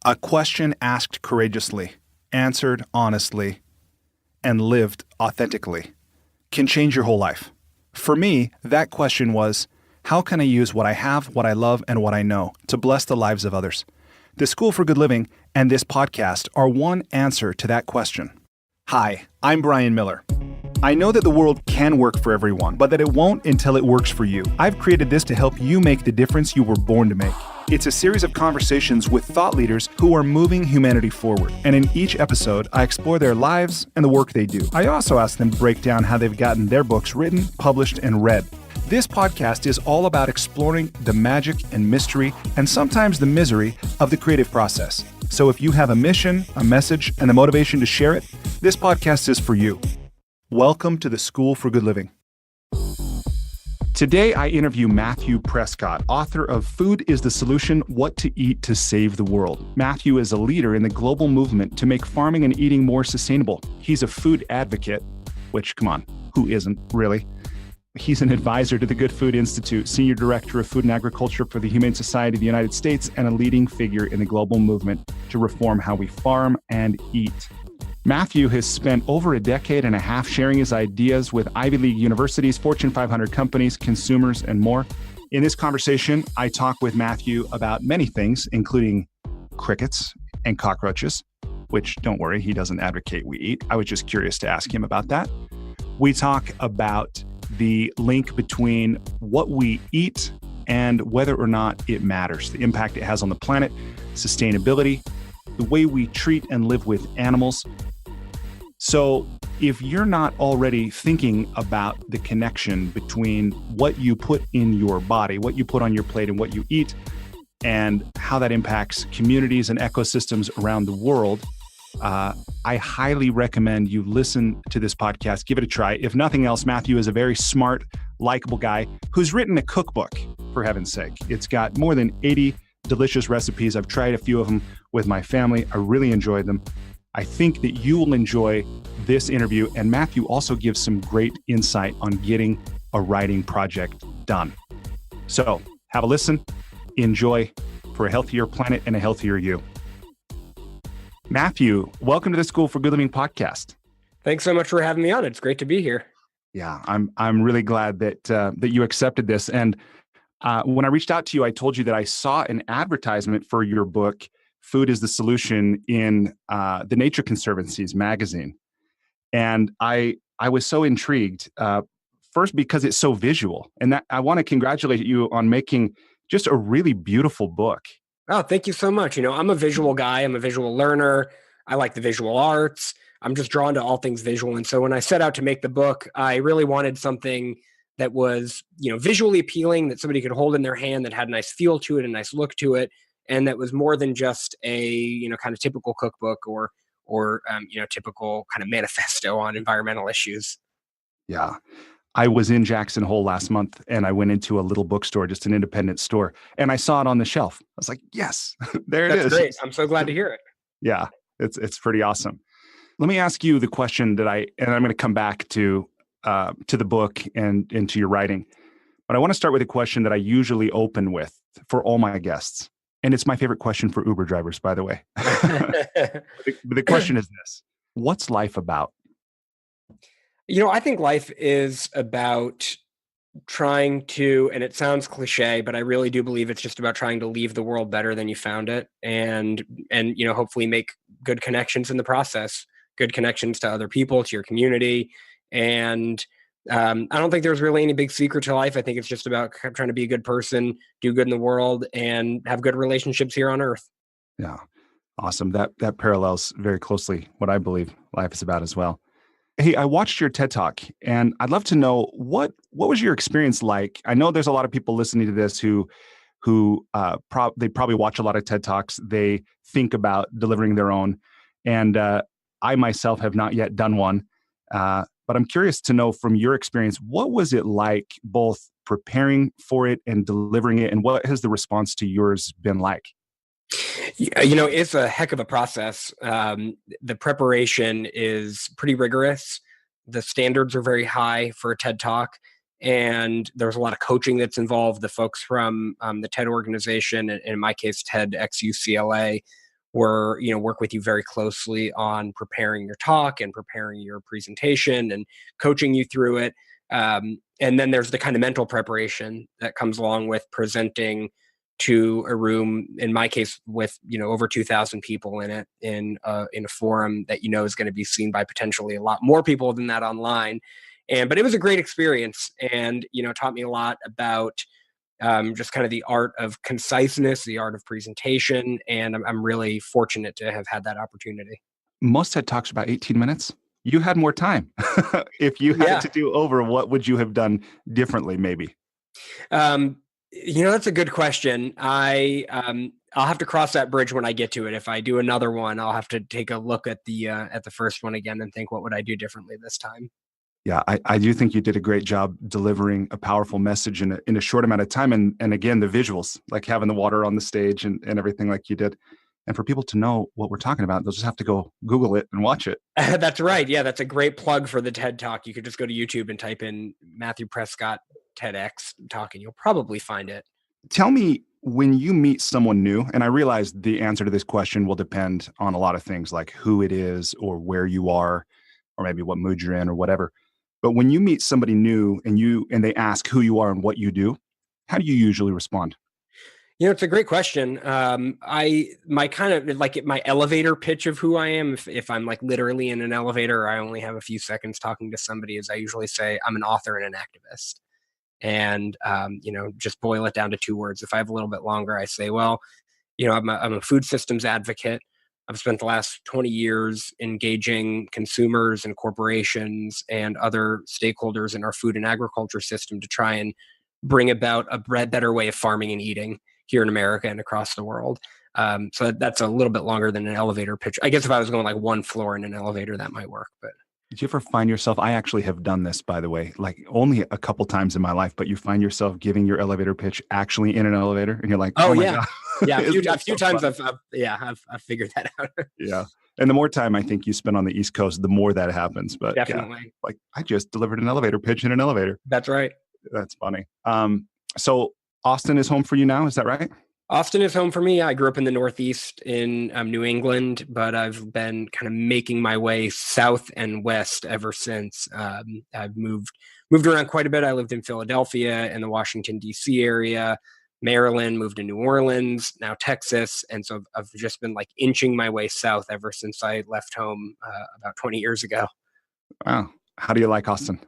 A question asked courageously, answered honestly, and lived authentically can change your whole life. For me, that question was, how can I use what I have, what I love, and what I know to bless the lives of others? The School for Good Living and this podcast are one answer to that question. Hi, I'm Brian Miller. I know that the world can work for everyone, but that it won't until it works for you. I've created this to help you make the difference you were born to make. It's a series of conversations with thought leaders who are moving humanity forward. And in each episode, I explore their lives and the work they do. I also ask them to break down how they've gotten their books written, published, and read. This podcast is all about exploring the magic and mystery, and sometimes the misery, of the creative process. So if you have a mission, a message, and the motivation to share it, this podcast is for you. Welcome to the School for Good Living. Today, I interview Matthew Prescott, author of Food is the Solution: What to Eat to Save the World. Matthew is a leader in the global movement to make farming and eating more sustainable. He's a food advocate, which, come on, who isn't, really? He's an advisor to the Good Food Institute, senior director of food and agriculture for the Humane Society of the United States, and a leading figure in the global movement to reform how we farm and eat. Matthew has spent over a decade and a half sharing his ideas with Ivy League universities, Fortune 500 companies, consumers, and more. In this conversation, I talk with Matthew about many things, including crickets and cockroaches, which, don't worry, he doesn't advocate we eat. I was just curious to ask him about that. We talk about the link between what we eat and whether or not it matters, the impact it has on the planet, sustainability, the way we treat and live with animals. So if you're not already thinking about the connection between what you put in your body, what you put on your plate, and what you eat, and how that impacts communities and ecosystems around the world, I highly recommend you listen to this podcast. Give it a try. If nothing else, Matthew is a very smart, likable guy who's written a cookbook, for heaven's sake. It's got more than 80 delicious recipes. I've tried a few of them with my family. I really enjoyed them. I think that you will enjoy this interview, and Matthew also gives some great insight on getting a writing project done. So have a listen, enjoy, for a healthier planet and a healthier you. Matthew, welcome to the School for Good Living podcast. Thanks so much for having me on. It's great to be here. Yeah, I'm really glad that you accepted this. And when I reached out to you, I told you that I saw an advertisement for your book, Food is the Solution, in the Nature Conservancy's magazine. And I was so intrigued, first because it's so visual. And that I want to congratulate you on making just a really beautiful book. Oh, thank you so much. I'm a visual guy. I'm a visual learner. I like the visual arts. I'm just drawn to all things visual. And so when I set out to make the book, I really wanted something that was, visually appealing, that somebody could hold in their hand, that had a nice feel to it, a nice look to it, and that was more than just a, kind of typical cookbook or typical kind of manifesto on environmental issues. Yeah. I was in Jackson Hole last month, and I went into a little bookstore, just an independent store, and I saw it on the shelf. I was like, yes, there it is. That's great. I'm so glad to hear it. Yeah, it's pretty awesome. Let me ask you the question that I'm going to come back to the book and into your writing. But I want to start with a question that I usually open with for all my guests. And it's my favorite question for Uber drivers, by the way. The question is this: what's life about? I think life is about trying to, and it sounds cliche, but I really do believe it's just about trying to leave the world better than you found it, and hopefully make good connections in the process, good connections to other people, to your community. And I don't think there's really any big secret to life. I think it's just about trying to be a good person, do good in the world, and have good relationships here on Earth. Yeah, awesome. That parallels very closely what I believe life is about as well. Hey, I watched your TED Talk, and I'd love to know what was your experience like? I know there's a lot of people listening to this who they probably watch a lot of TED Talks. They think about delivering their own, and I myself have not yet done one. But I'm curious to know from your experience, what was it like both preparing for it and delivering it, and what has the response to yours been like? It's a heck of a process. The preparation is pretty rigorous. The standards are very high for a TED Talk, and there's a lot of coaching that's involved. The folks from the TED organization, and in my case, TED ex UCLA, work with you very closely on preparing your talk and preparing your presentation and coaching you through it. And then there's the kind of mental preparation that comes along with presenting to a room, in my case, with over 2,000 people in it, in a forum that is going to be seen by potentially a lot more people than that online. But it was a great experience, and taught me a lot about just kind of the art of conciseness, the art of presentation, and I'm really fortunate to have had that opportunity. Most TED Talks about 18 minutes. You had more time. If you had Yeah. it to do over, what would you have done differently, maybe? That's a good question. I'll have to cross that bridge when I get to it. If I do another one, I'll have to take a look at the first one again and think, what would I do differently this time? Yeah, I do think you did a great job delivering a powerful message in a short amount of time. And again, the visuals, like having the water on the stage and everything like you did. And for people to know what we're talking about, they'll just have to go Google it and watch it. That's right. Yeah, that's a great plug for the TED Talk. You could just go to YouTube and type in Matthew Prescott TEDx Talk, and you'll probably find it. Tell me, when you meet someone new, and I realize the answer to this question will depend on a lot of things, like who it is or where you are, or maybe what mood you're in or whatever. But when you meet somebody new and they ask who you are and what you do, how do you usually respond? It's a great question. My kind of like my elevator pitch of who I am, if I'm like literally in an elevator, or I only have a few seconds talking to somebody, is I usually say I'm an author and an activist. And just boil it down to two words. If I have a little bit longer, I say, well, I'm a food systems advocate. I've spent the last 20 years engaging consumers and corporations and other stakeholders in our food and agriculture system to try and bring about a better way of farming and eating here in America and across the world. So that's a little bit longer than an elevator pitch. I guess if I was going like one floor in an elevator, that might work. But did you ever find yourself, I actually have done this, by the way, like only a couple times in my life, but you find yourself giving your elevator pitch actually in an elevator and you're like, oh my yeah. God. Yeah, a few times I've figured that out. Yeah. And the more time I think you spend on the East Coast, the more that happens. But definitely. Yeah, like I just delivered an elevator pitch in an elevator. That's right. That's funny. So Austin is home for you now. Is that right? Austin is home for me. I grew up in the Northeast in New England, but I've been kind of making my way south and west ever since. I've moved around quite a bit. I lived in Philadelphia and the Washington, D.C. area, Maryland, moved to New Orleans, now Texas. And so I've just been like inching my way south ever since I left home about 20 years ago. Wow. How do you like Austin?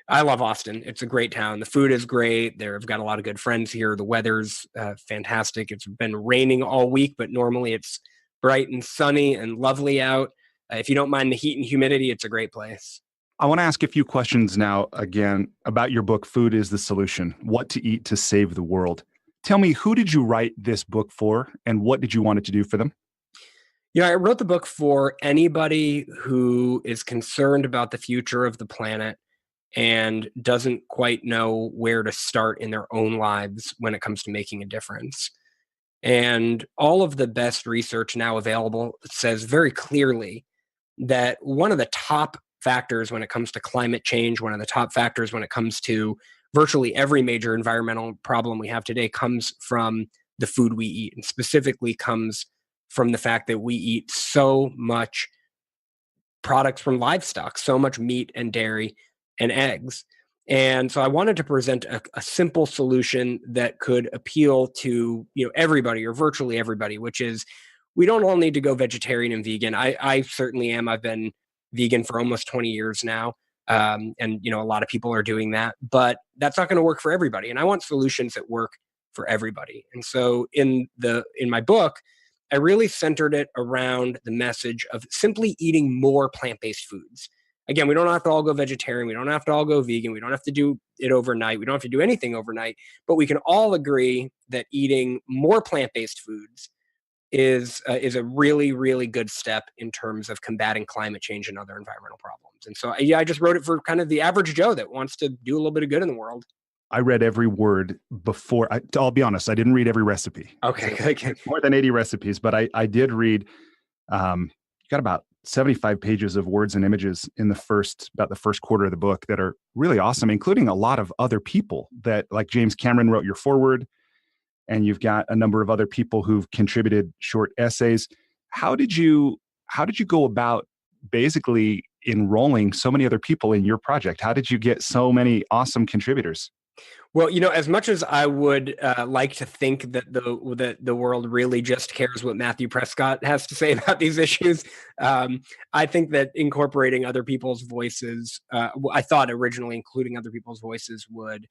I love Austin. It's a great town. The food is great. I've got a lot of good friends here. The weather's fantastic. It's been raining all week, but normally it's bright and sunny and lovely out. If you don't mind the heat and humidity, it's a great place. I want to ask a few questions now, again, about your book, Food is the Solution, What to Eat to Save the World. Tell me, who did you write this book for, and what did you want it to do for them? I wrote the book for anybody who is concerned about the future of the planet and doesn't quite know where to start in their own lives when it comes to making a difference. And all of the best research now available says very clearly that one of the top factors when it comes to climate change, one of the top factors when it comes to virtually every major environmental problem we have today comes from the food we eat, and specifically comes from the fact that we eat so much products from livestock, so much meat and dairy and eggs. And so I wanted to present a simple solution that could appeal to everybody, or virtually everybody, which is we don't all need to go vegetarian and vegan. I certainly am. I've been vegan for almost 20 years now. And a lot of people are doing that, but that's not going to work for everybody. And I want solutions that work for everybody. And so in my book, I really centered it around the message of simply eating more plant-based foods. Again, we don't have to all go vegetarian. We don't have to all go vegan. We don't have to do it overnight. We don't have to do anything overnight, but we can all agree that eating more plant-based foods is a really, really good step in terms of combating climate change and other environmental problems. And so, I just wrote it for kind of the average Joe that wants to do a little bit of good in the world. I read every word before. I'll be honest, I didn't read every recipe. Okay, good. More than 80 recipes, but I did read, got about 75 pages of words and images in about the first quarter of the book that are really awesome, including a lot of other people that, like James Cameron wrote your foreword, and you've got a number of other people who've contributed short essays. how did you go about basically enrolling so many other people in your project? How did you get so many awesome contributors? Well, as much as I would like to think that the world really just cares what Matthew Prescott has to say about these issues, I think that incorporating other people's voices, I thought originally including other people's voices would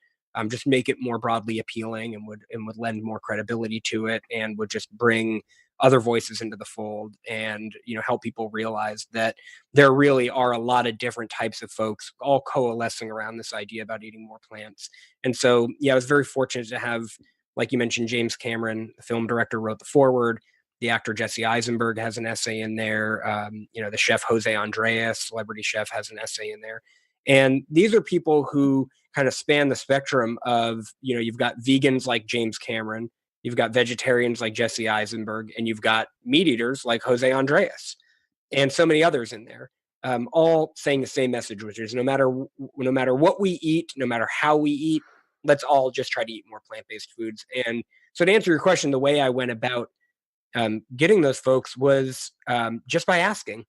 just make it more broadly appealing and would lend more credibility to it, and would just bring other voices into the fold, and help people realize that there really are a lot of different types of folks all coalescing around this idea about eating more plants. And so, yeah, I was very fortunate to have, like you mentioned, James Cameron, the film director, wrote the foreword. The actor Jesse Eisenberg has an essay in there. The chef Jose Andres, celebrity chef, has an essay in there. And these are people who kind of span the spectrum of, you've got vegans like James Cameron, you've got vegetarians like Jesse Eisenberg, and you've got meat eaters like Jose Andres, and so many others in there, all saying the same message, which is no matter what we eat, no matter how we eat, let's all just try to eat more plant-based foods. And so, to answer your question, the way I went about getting those folks was just by asking.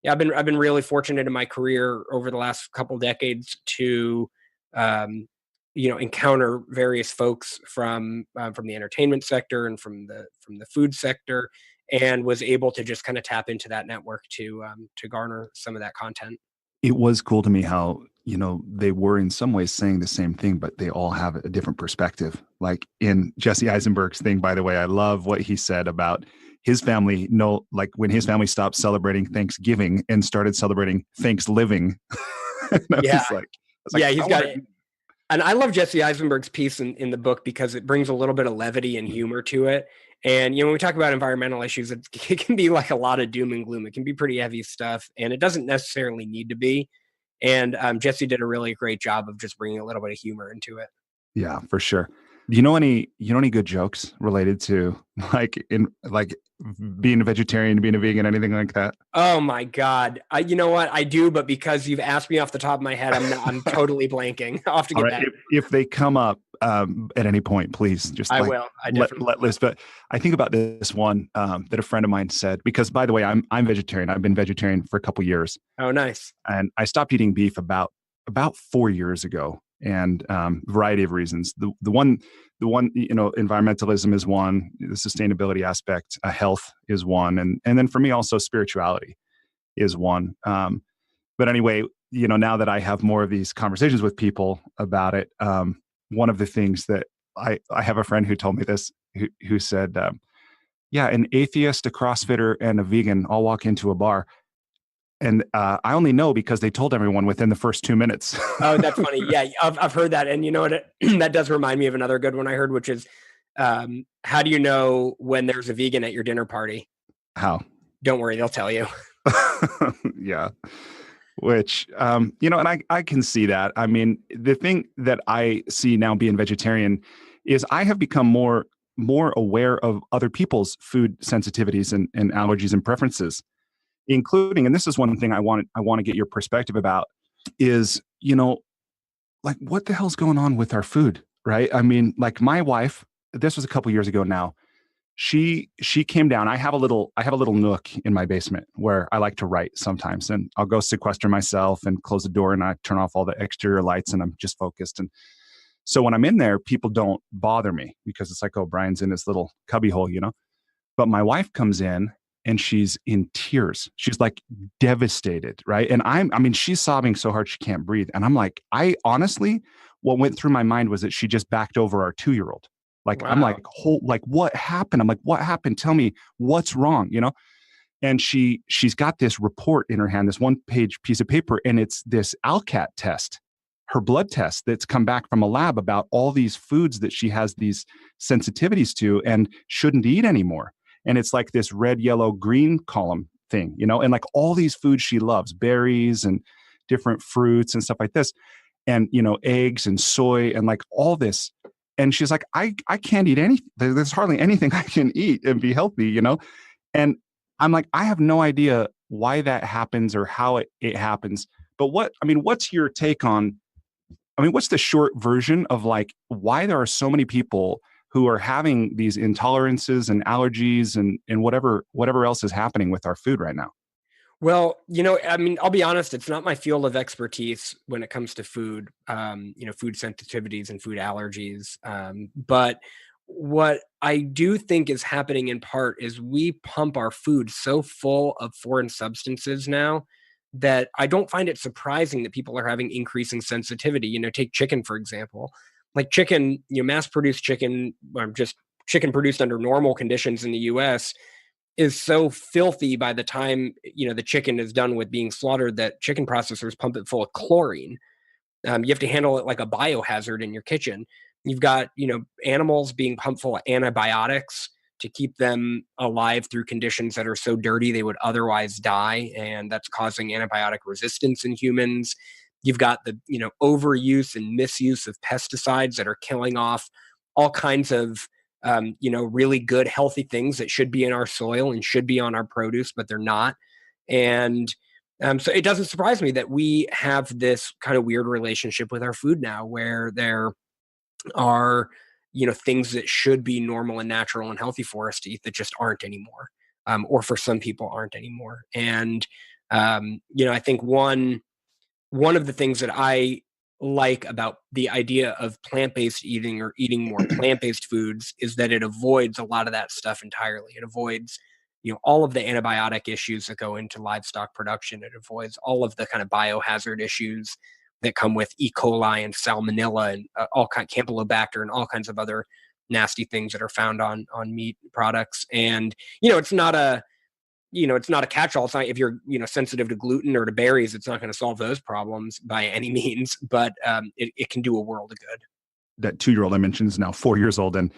Yeah, I've been really fortunate in my career over the last couple decades to encounter various folks from the entertainment sector and from the food sector, and was able to just kind of tap into that network to garner some of that content. It was cool to me how, they were in some ways saying the same thing, but they all have a different perspective. Like in Jesse Eisenberg's thing, by the way, I love what he said about his family. No, like when his family stopped celebrating Thanksgiving and started celebrating Thanksgiving. Yeah. I was like, Yeah, he's got it. And I love Jesse Eisenberg's piece in the book because it brings a little bit of levity and humor to it. And, when we talk about environmental issues, it can be like a lot of doom and gloom. It can be pretty heavy stuff, and it doesn't necessarily need to be. And Jesse did a really great job of just bringing a little bit of humor into it. Yeah, for sure. Do you know any good jokes related to like being a vegetarian, being a vegan, anything like that? Oh my God. You know what? I do, but because you've asked me off the top of my head, I'm totally blanking. I'll have to All get right. back. If they come up at any point, please just I like will. I let definitely let Liz. But I think about this one that a friend of mine said, because by the way, I'm vegetarian. I've been vegetarian for a couple years, will. Oh, nice. and I stopped eating beef about 4 years ago, and variety of reasons. The one environmentalism is one, the sustainability aspect, health is one, and then for me also spirituality is one. But anyway, now that I have more of these conversations with people about it, one of the things that I have a friend who told me this, who said, yeah, an atheist, a CrossFitter, and a vegan all walk into a bar. And I only know because they told everyone within the first 2 minutes. Oh, that's funny. Yeah, I've heard that. And you know what? That does remind me of another good one I heard, which is how do you know when there's a vegan at your dinner party? How? Don't worry, they'll tell you. Yeah. Which, and I can see that. I mean, the thing that I see now being vegetarian is I have become more aware of other people's food sensitivities and allergies and preferences, including, and this is one thing I want to get your perspective about, is, like what the hell's going on with our food, right? I mean, like my wife, this was a couple years ago now. She came down. I have a little nook in my basement where I like to write sometimes, and I'll go sequester myself and close the door, and I turn off all the exterior lights, and I'm just focused. And so when I'm in there, people don't bother me because it's like, oh, Brian's in his little cubby hole, But my wife comes in and she's in tears. She's like devastated, right? And she's sobbing so hard she can't breathe. And I'm like, I honestly, what went through my mind was that she just backed over our 2-year-old. Like, Wow. I'm like, what happened? I'm like, what happened? Tell me what's wrong, And she's got this report in her hand, this 1-page piece of paper, and it's this ALCAT test, her blood test that's come back from a lab about all these foods that she has these sensitivities to and shouldn't eat anymore. And it's like this red, yellow, green column thing, and like all these foods she loves, berries and different fruits and stuff like this, and, eggs and soy and like all this. And she's like, I can't eat anything. There's hardly anything I can eat and be healthy, And I'm like, I have no idea why that happens or how it happens. But what's your take on, what's the short version of like why there are so many people who are having these intolerances and allergies and whatever else is happening with our food right now? Well, I mean, I'll be honest, it's not my field of expertise when it comes to food, food sensitivities and food allergies. But what I do think is happening in part is we pump our food so full of foreign substances now that I don't find it surprising that people are having increasing sensitivity. Take chicken, for example. Like chicken, mass produced chicken, or just chicken produced under normal conditions in the US is so filthy by the time the chicken is done with being slaughtered that chicken processors pump it full of chlorine. You have to handle it like a biohazard in your kitchen. You've got animals being pumped full of antibiotics to keep them alive through conditions that are so dirty they would otherwise die, and that's causing antibiotic resistance in humans. You've got the overuse and misuse of pesticides that are killing off all kinds of really good, healthy things that should be in our soil and should be on our produce, but they're not. And so it doesn't surprise me that we have this kind of weird relationship with our food now, where there are, things that should be normal and natural and healthy for us to eat that just aren't anymore, or for some people aren't anymore. And I think one of the things that I like about the idea of plant-based eating or eating more plant-based foods is that it avoids a lot of that stuff entirely. It avoids, all of the antibiotic issues that go into livestock production. It avoids all of the kind of biohazard issues that come with E. coli and salmonella and all kind Campylobacter and all kinds of other nasty things that are found on meat products. And it's not a catch-all. It's not, if you're, sensitive to gluten or to berries, it's not going to solve those problems by any means, but it can do a world of good. That 2-year-old I mentioned is now 4 years old, and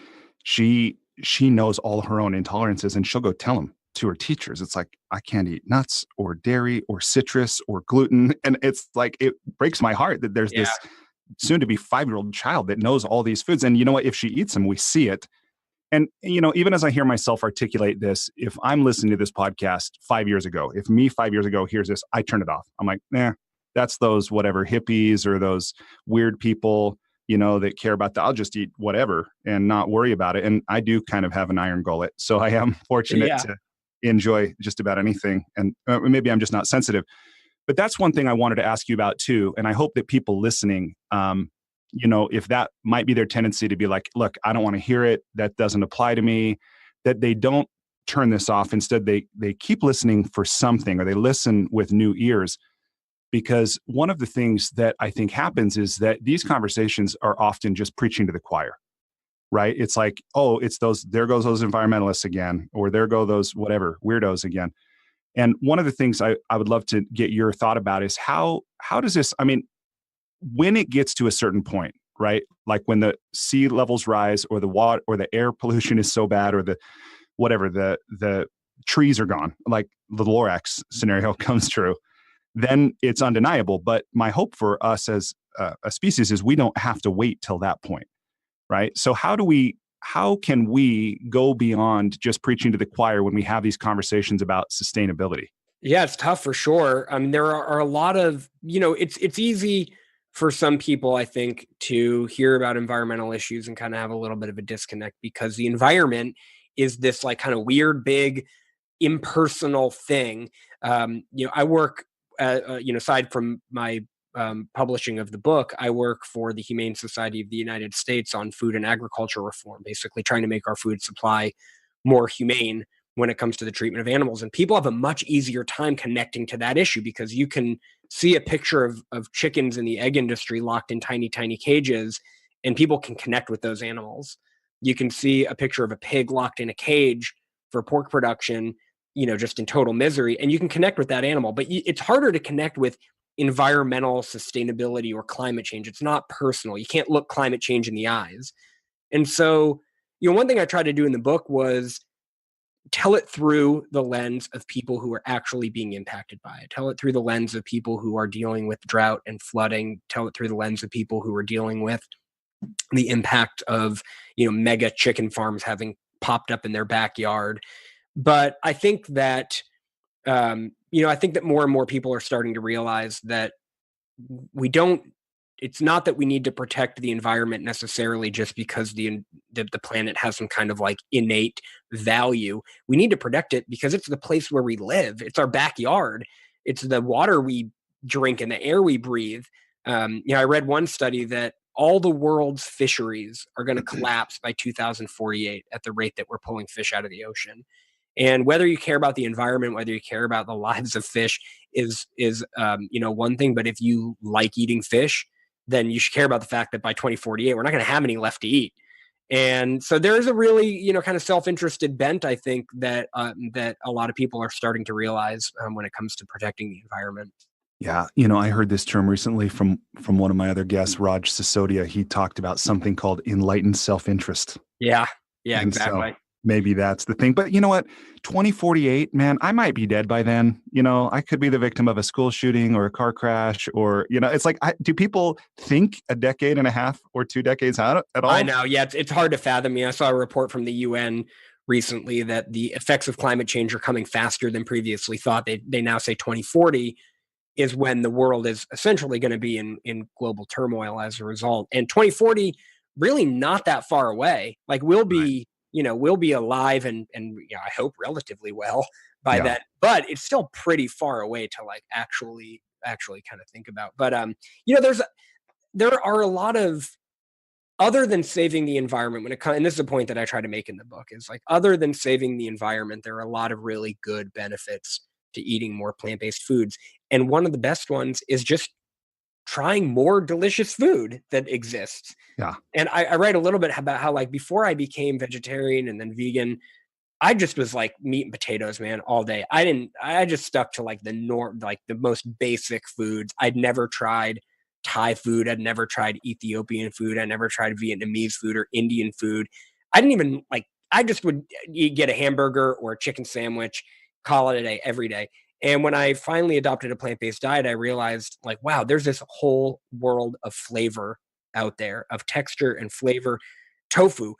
she knows all her own intolerances, and she'll go tell them to her teachers. It's like, I can't eat nuts or dairy or citrus or gluten. And it's like, it breaks my heart that there's this soon to be 5-year-old child that knows all these foods. And you know what? If she eats them, we see it. And, even as I hear myself articulate this, if I'm listening to this podcast 5 years ago, if me 5 years ago hears this, I turn it off. I'm like, nah, that's those whatever hippies or those weird people, that care about that. I'll just eat whatever and not worry about it. And I do kind of have an iron gullet. So I am fortunate to enjoy just about anything. And maybe I'm just not sensitive. But that's one thing I wanted to ask you about too. And I hope that people listening, if that might be their tendency to be like, look, I don't want to hear it. That doesn't apply to me, that they don't turn this off. Instead, they keep listening for something, or they listen with new ears. Because one of the things that I think happens is that these conversations are often just preaching to the choir, right? It's like, oh, there goes those environmentalists again, or there go those whatever weirdos again. And one of the things I would love to get your thought about is how does this, I mean, when it gets to a certain point, right? Like when the sea levels rise, or the water or the air pollution is so bad, or the trees are gone, like the Lorax scenario comes true, then it's undeniable. But my hope for us as a species is we don't have to wait till that point, right? So how can we go beyond just preaching to the choir when we have these conversations about sustainability? Yeah, it's tough for sure. I mean, there are a lot of, it's easy for some people, I think, to hear about environmental issues and kind of have a little bit of a disconnect, because the environment is this like kind of weird, big, impersonal thing. I work, aside from my publishing of the book, I work for the Humane Society of the United States on food and agriculture reform, basically trying to make our food supply more humane when it comes to the treatment of animals. And people have a much easier time connecting to that issue, because you can see a picture of chickens in the egg industry locked in tiny, tiny cages, and people can connect with those animals. You can see a picture of a pig locked in a cage for pork production, just in total misery, and you can connect with that animal. But it's harder to connect with environmental sustainability or climate change. It's not personal. You can't look climate change in the eyes. And so, one thing I tried to do in the book was tell it through the lens of people who are actually being impacted by it. Tell it through the lens of people who are dealing with drought and flooding. Tell it through the lens of people who are dealing with the impact of, mega chicken farms having popped up in their backyard. But I think that, I think that more and more people are starting to realize that we don't it's not that we need to protect the environment necessarily just because the planet has some kind of like innate value. We need to protect it because it's the place where we live. It's our backyard. It's the water we drink and the air we breathe. I read one study that all the world's fisheries are going to collapse by 2048 at the rate that we're pulling fish out of the ocean. And whether you care about the environment, whether you care about the lives of fish, is one thing. But if you like eating fish, then you should care about the fact that by 2048 we're not going to have any left to eat. And so there is a really kind of self-interested bent, I think, that that a lot of people are starting to realize when it comes to protecting the environment. Yeah, I heard this term recently from one of my other guests, Raj Sisodia. He talked about something called enlightened self-interest. Yeah, yeah, And so exactly. maybe that's the thing. But you know what? 2048, man, I might be dead by then. I could be the victim of a school shooting or a car crash, or, it's like, do people think a decade and a half or 2 decades out at I all? know. Yeah, it's hard to fathom. I saw a report from the UN recently that the effects of climate change are coming faster than previously thought. They now say 2040 is when the world is essentially going to be in global turmoil as a result. And 2040, really not that far away. Like Right. we'll be alive and I hope relatively well by Yeah. then. But it's still pretty far away to like actually kind of think about. But there are a lot of, other than saving the environment, when it comes, and this is a point that I try to make in the book, is like, other than saving the environment, there are a lot of really good benefits to eating more plant-based foods. And one of the best ones is just trying more delicious food that exists. Yeah. And I write a little bit about how, like, before I became vegetarian and then vegan, I just was like meat and potatoes, man, all day. I just stuck to like like the most basic foods. I'd never tried Thai food. I'd never tried Ethiopian food. I never tried Vietnamese food or Indian food. I didn't even like, I just would get a hamburger or a chicken sandwich, call it a day every day. And when I finally adopted a plant based diet, I realized, like, wow, there's this whole world of flavor out there, of texture and flavor. Tofu.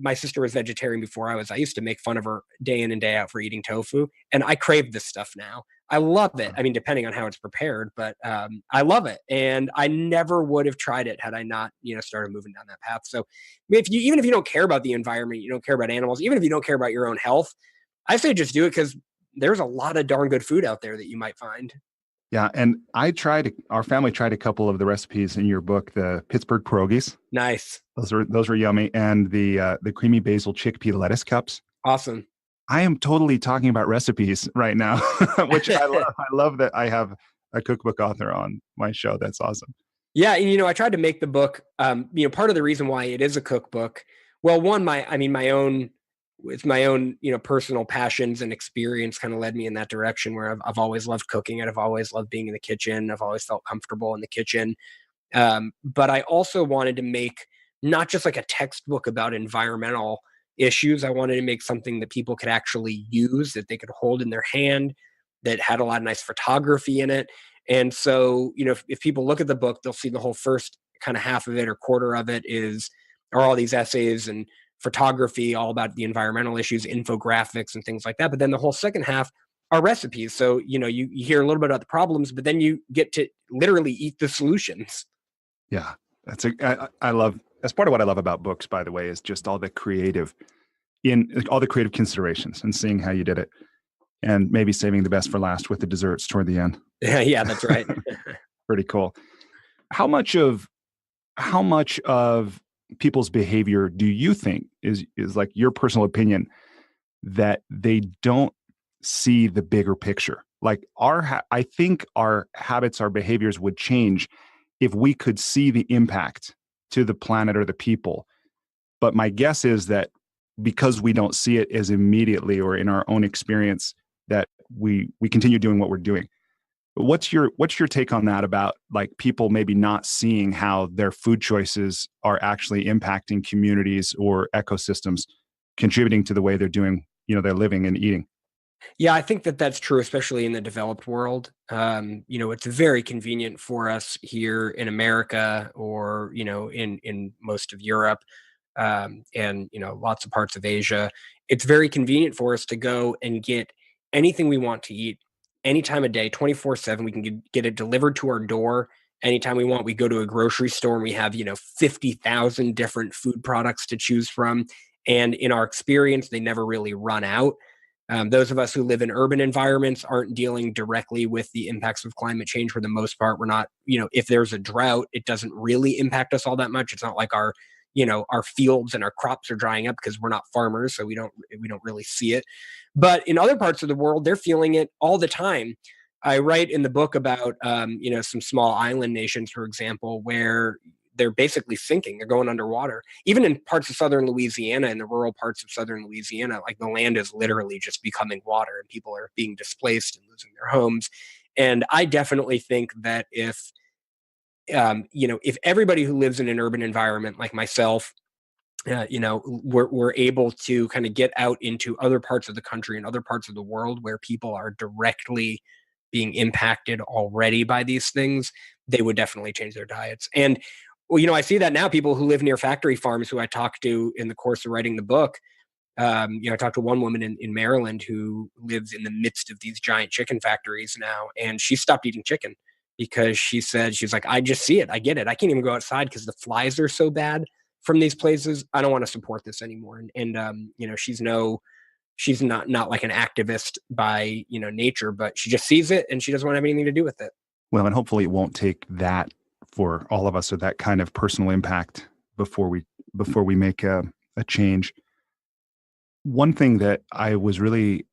My sister was vegetarian before I was. I used to make fun of her day in and day out for eating tofu. And I crave this stuff now. I love it. I mean, depending on how it's prepared, but I love it. And I never would have tried it had I not, started moving down that path. So even if you don't care about the environment, you don't care about animals, even if you don't care about your own health, I say just do it because there's a lot of darn good food out there that you might find. Yeah. And our family tried a couple of the recipes in your book, the Pittsburgh pierogies. Nice. Those were yummy. And the creamy basil chickpea lettuce cups. Awesome. I am totally talking about recipes right now, which I love. I love that I have a cookbook author on my show. That's awesome. Yeah, and I tried to make the book. Part of the reason why it is a cookbook, well, one, my own, it's my own, personal passions and experience kind of led me in that direction where I've always loved cooking and I've always loved being in the kitchen. I've always felt comfortable in the kitchen. But I also wanted to make not just like a textbook about environmental issues. I wanted to make something that people could actually use, that they could hold in their hand, that had a lot of nice photography in it. And so, if people look at the book, they'll see the whole first kind of half of it or quarter of it are all these essays and photography, all about the environmental issues, infographics and things like that. But then the whole second half are recipes. So, you hear a little bit about the problems, but then you get to literally eat the solutions. Yeah, I love, that's part of what I love about books, by the way, is just all the creative considerations and seeing how you did it, and maybe saving the best for last with the desserts toward the end. Yeah, that's right. Pretty cool. How much of people's behavior do you think is like your personal opinion that they don't see the bigger picture? Like I think our habits, our behaviors would change if we could see the impact to the planet or the people. But my guess is that because we don't see it as immediately or in our own experience, that we continue doing what we're doing. What's your take on that, about like people maybe not seeing how their food choices are actually impacting communities or ecosystems, contributing to the way they're doing, they're living and eating? Yeah, I think that that's true, especially in the developed world. It's very convenient for us here in America, or in most of Europe, and lots of parts of Asia. It's very convenient for us to go and get anything we want to eat any time of day, 24/7. We can get it delivered to our door anytime we want. We go to a grocery store and we have, 50,000 different food products to choose from. And in our experience, they never really run out. Those of us who live in urban environments aren't dealing directly with the impacts of climate change for the most part. We're not, if there's a drought, it doesn't really impact us all that much. It's not like our fields and our crops are drying up because we're not farmers, so we don't really see it. But in other parts of the world, they're feeling it all the time. I write in the book about some small island nations, for example, where they're basically sinking. They're going underwater. Even in parts of southern Louisiana, in the rural parts of southern Louisiana, like the land is literally just becoming water, and people are being displaced and losing their homes. And I definitely think that if everybody who lives in an urban environment like myself, we're able to kind of get out into other parts of the country and other parts of the world where people are directly being impacted already by these things, they would definitely change their diets. And well, I see that now. People who live near factory farms, who I talked to in the course of writing the book, I talked to one woman in Maryland who lives in the midst of these giant chicken factories now, and she stopped eating chicken because she's like, I just see it, I get it. I can't even go outside because the flies are so bad from these places. I don't want to support this anymore. And she's not like an activist by nature, but she just sees it and she doesn't want to have anything to do with it. Well, and hopefully it won't take that for all of us, or that kind of personal impact before we make a change. One thing that I was really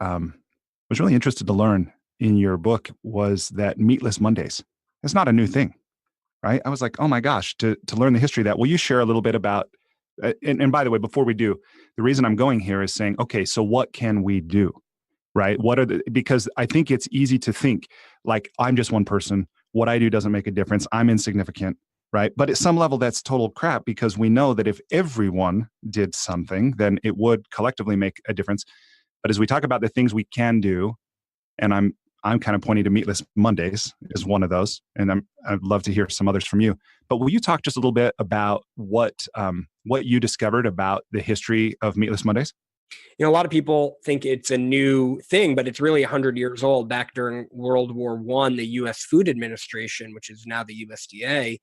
interested to learn in your book was that meatless Mondays. It's not a new thing, right? I was like, oh my gosh, to learn the history of that. Will you share a little bit about? And by the way, before we do, the reason I'm going here is saying, okay, so what can we do, right? Because I think it's easy to think like I'm just one person. What I do doesn't make a difference. I'm insignificant, right? But at some level, that's total crap, because we know that if everyone did something, then it would collectively make a difference. But as we talk about the things we can do, and I'm kind of pointing to Meatless Mondays as one of those, and I'd love to hear some others from you. But will you talk just a little bit about what you discovered about the history of Meatless Mondays? A lot of people think it's a new thing, but it's really 100 years old. Back during World War I, the U.S. Food Administration, which is now the USDA,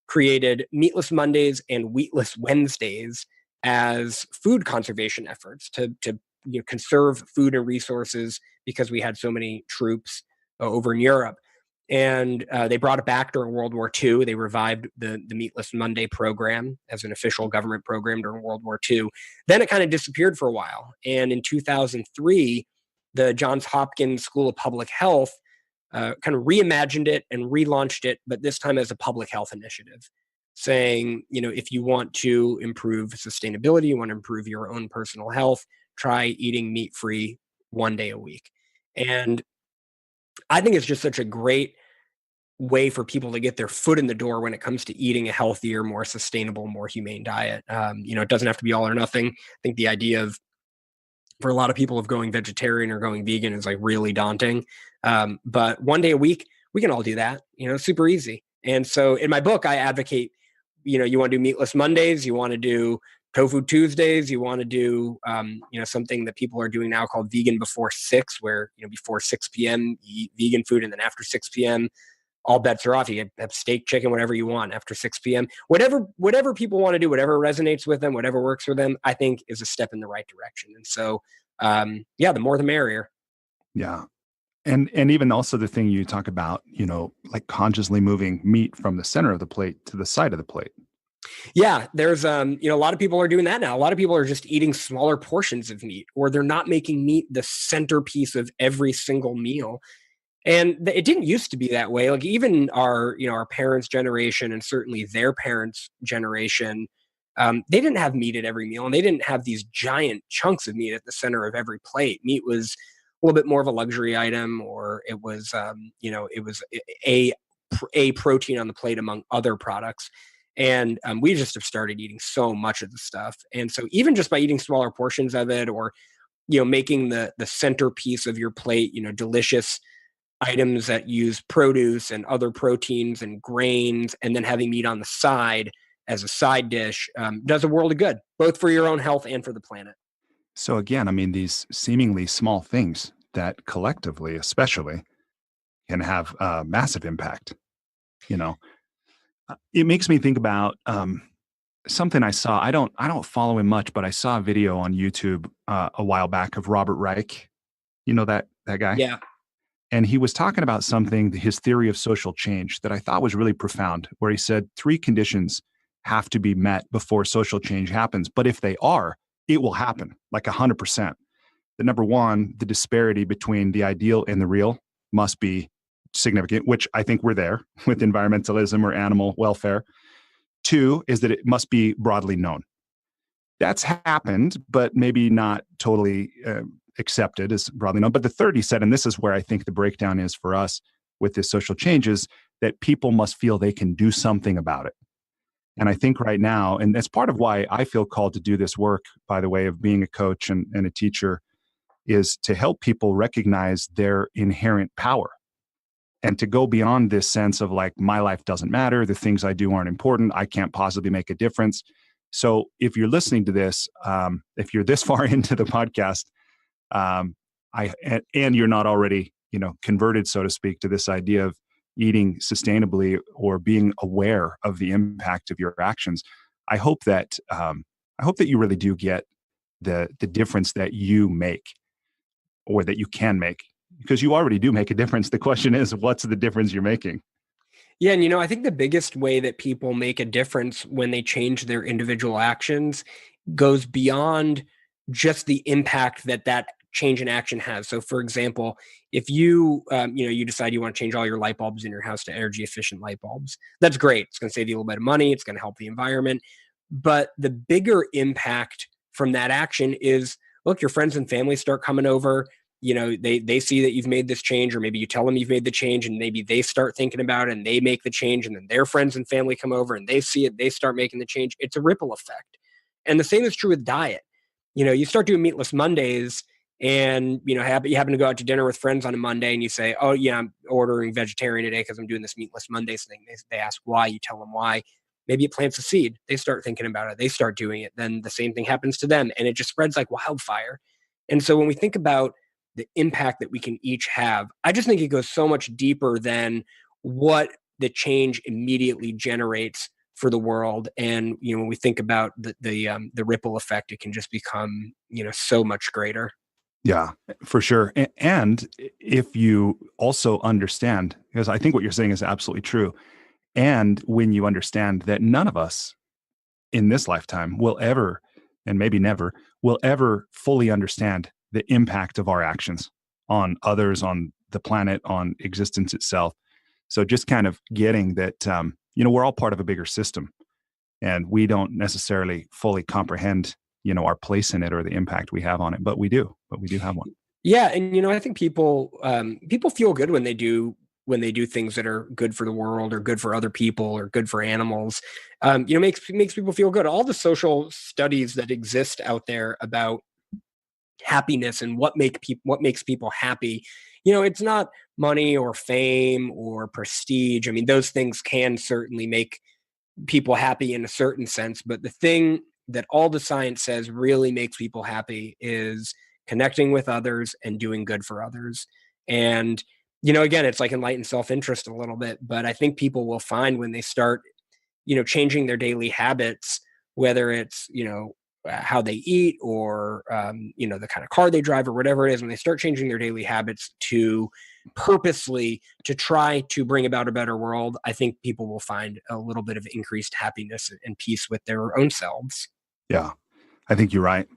created Meatless Mondays and Wheatless Wednesdays as food conservation efforts to conserve food and resources because we had so many troops over in Europe. And they brought it back during World War II. They revived the Meatless Monday program as an official government program during World War II. Then it kind of disappeared for a while. And in 2003, the Johns Hopkins School of Public Health kind of reimagined it and relaunched it, but this time as a public health initiative, saying, if you want to improve sustainability, you want to improve your own personal health, try eating meat-free one day a week. And I think it's just such a great way for people to get their foot in the door when it comes to eating a healthier, more sustainable, more humane diet. It doesn't have to be all or nothing. I think the idea for a lot of people of going vegetarian or going vegan is like really daunting. But one day a week, we can all do that, super easy. And so in my book, I advocate, you want to do meatless Mondays, you want to do tofu Tuesdays, you want to do, something that people are doing now called vegan before 6, where, before 6 p.m. you eat vegan food, and then after 6 p.m., all bets are off. You have steak, chicken, whatever you want after 6 p.m. Whatever people want to do, whatever resonates with them, whatever works for them, I think is a step in the right direction. And so, the more the merrier. Yeah. And even also the thing you talk about, like consciously moving meat from the center of the plate to the side of the plate. Yeah, there's a lot of people are doing that now. A lot of people are just eating smaller portions of meat, or they're not making meat the centerpiece of every single meal. And it didn't used to be that way. Like even our parents' generation, and certainly their parents' generation, they didn't have meat at every meal, and they didn't have these giant chunks of meat at the center of every plate. Meat was a little bit more of a luxury item, or it was a protein on the plate among other products. And we just have started eating so much of the stuff. And so even just by eating smaller portions of it, or making the centerpiece of your plate, delicious items that use produce and other proteins and grains, and then having meat on the side as a side dish, does a world of good, both for your own health and for the planet. So again, I mean, these seemingly small things that collectively, especially, can have a massive impact, you know? It makes me think about something I saw. I don't follow him much, but I saw a video on YouTube a while back of Robert Reich. You know that guy? Yeah. And he was talking about something, his theory of social change, that I thought was really profound, where he said three conditions have to be met before social change happens. But if they are, it will happen like 100%. The number one, the disparity between the ideal and the real must be significant, which I think we're there with environmentalism or animal welfare. Two is that it must be broadly known. That's happened, but maybe not totally accepted as broadly known. But the third, he said, and this is where I think the breakdown is for us with this social change, is that people must feel they can do something about it. And I think right now, and that's part of why I feel called to do this work, by the way, of being a coach and a teacher, is to help people recognize their inherent power and to go beyond this sense of like, my life doesn't matter, the things I do aren't important, I can't possibly make a difference. So if you're listening to this, if you're this far into the podcast, and you're not already, converted, so to speak, to this idea of eating sustainably or being aware of the impact of your actions, I hope that you really do get the difference that you make or that you can make, because you already do make a difference. The question is, what's the difference you're making? Yeah, and I think the biggest way that people make a difference when they change their individual actions goes beyond just the impact that that change in action has. So, for example, if you decide you want to change all your light bulbs in your house to energy efficient light bulbs, that's great. It's going to save you a little bit of money. It's going to help the environment. But the bigger impact from that action is, look, your friends and family start coming over. They see that you've made this change, or maybe you tell them you've made the change, and maybe they start thinking about it and they make the change, and then their friends and family come over and they see it, they start making the change. It's a ripple effect. And the same is true with diet. You start doing meatless Mondays, and you happen to go out to dinner with friends on a Monday, and you say, oh yeah, I'm ordering vegetarian today because I'm doing this meatless Mondays thing. They ask why, you tell them why. Maybe it plants a seed. They start thinking about it. They start doing it. Then the same thing happens to them, and it just spreads like wildfire. And so when we think about the impact that we can each have, I just think it goes so much deeper than what the change immediately generates for the world. And when we think about the ripple effect, it can just become so much greater. Yeah, for sure. And if you also understand, because I think what you're saying is absolutely true, and when you understand that none of us in this lifetime will ever, and maybe never, will ever fully understand the impact of our actions on others, on the planet, on existence itself. So just kind of getting that, we're all part of a bigger system, and we don't necessarily fully comprehend, our place in it or the impact we have on it, but we do have one. Yeah, and I think people feel good when they do things that are good for the world or good for other people or good for animals. Makes people feel good. All the social studies that exist out there about happiness and what makes people happy, it's not money or fame or prestige. I mean, those things can certainly make people happy in a certain sense, but the thing that all the science says really makes people happy is connecting with others and doing good for others. And again, it's like enlightened self-interest a little bit, but I think people will find when they start changing their daily habits, whether it's how they eat or the kind of car they drive or whatever it is, when they start changing their daily habits to purposely to try to bring about a better world, I think people will find a little bit of increased happiness and peace with their own selves. Yeah, I think you're right.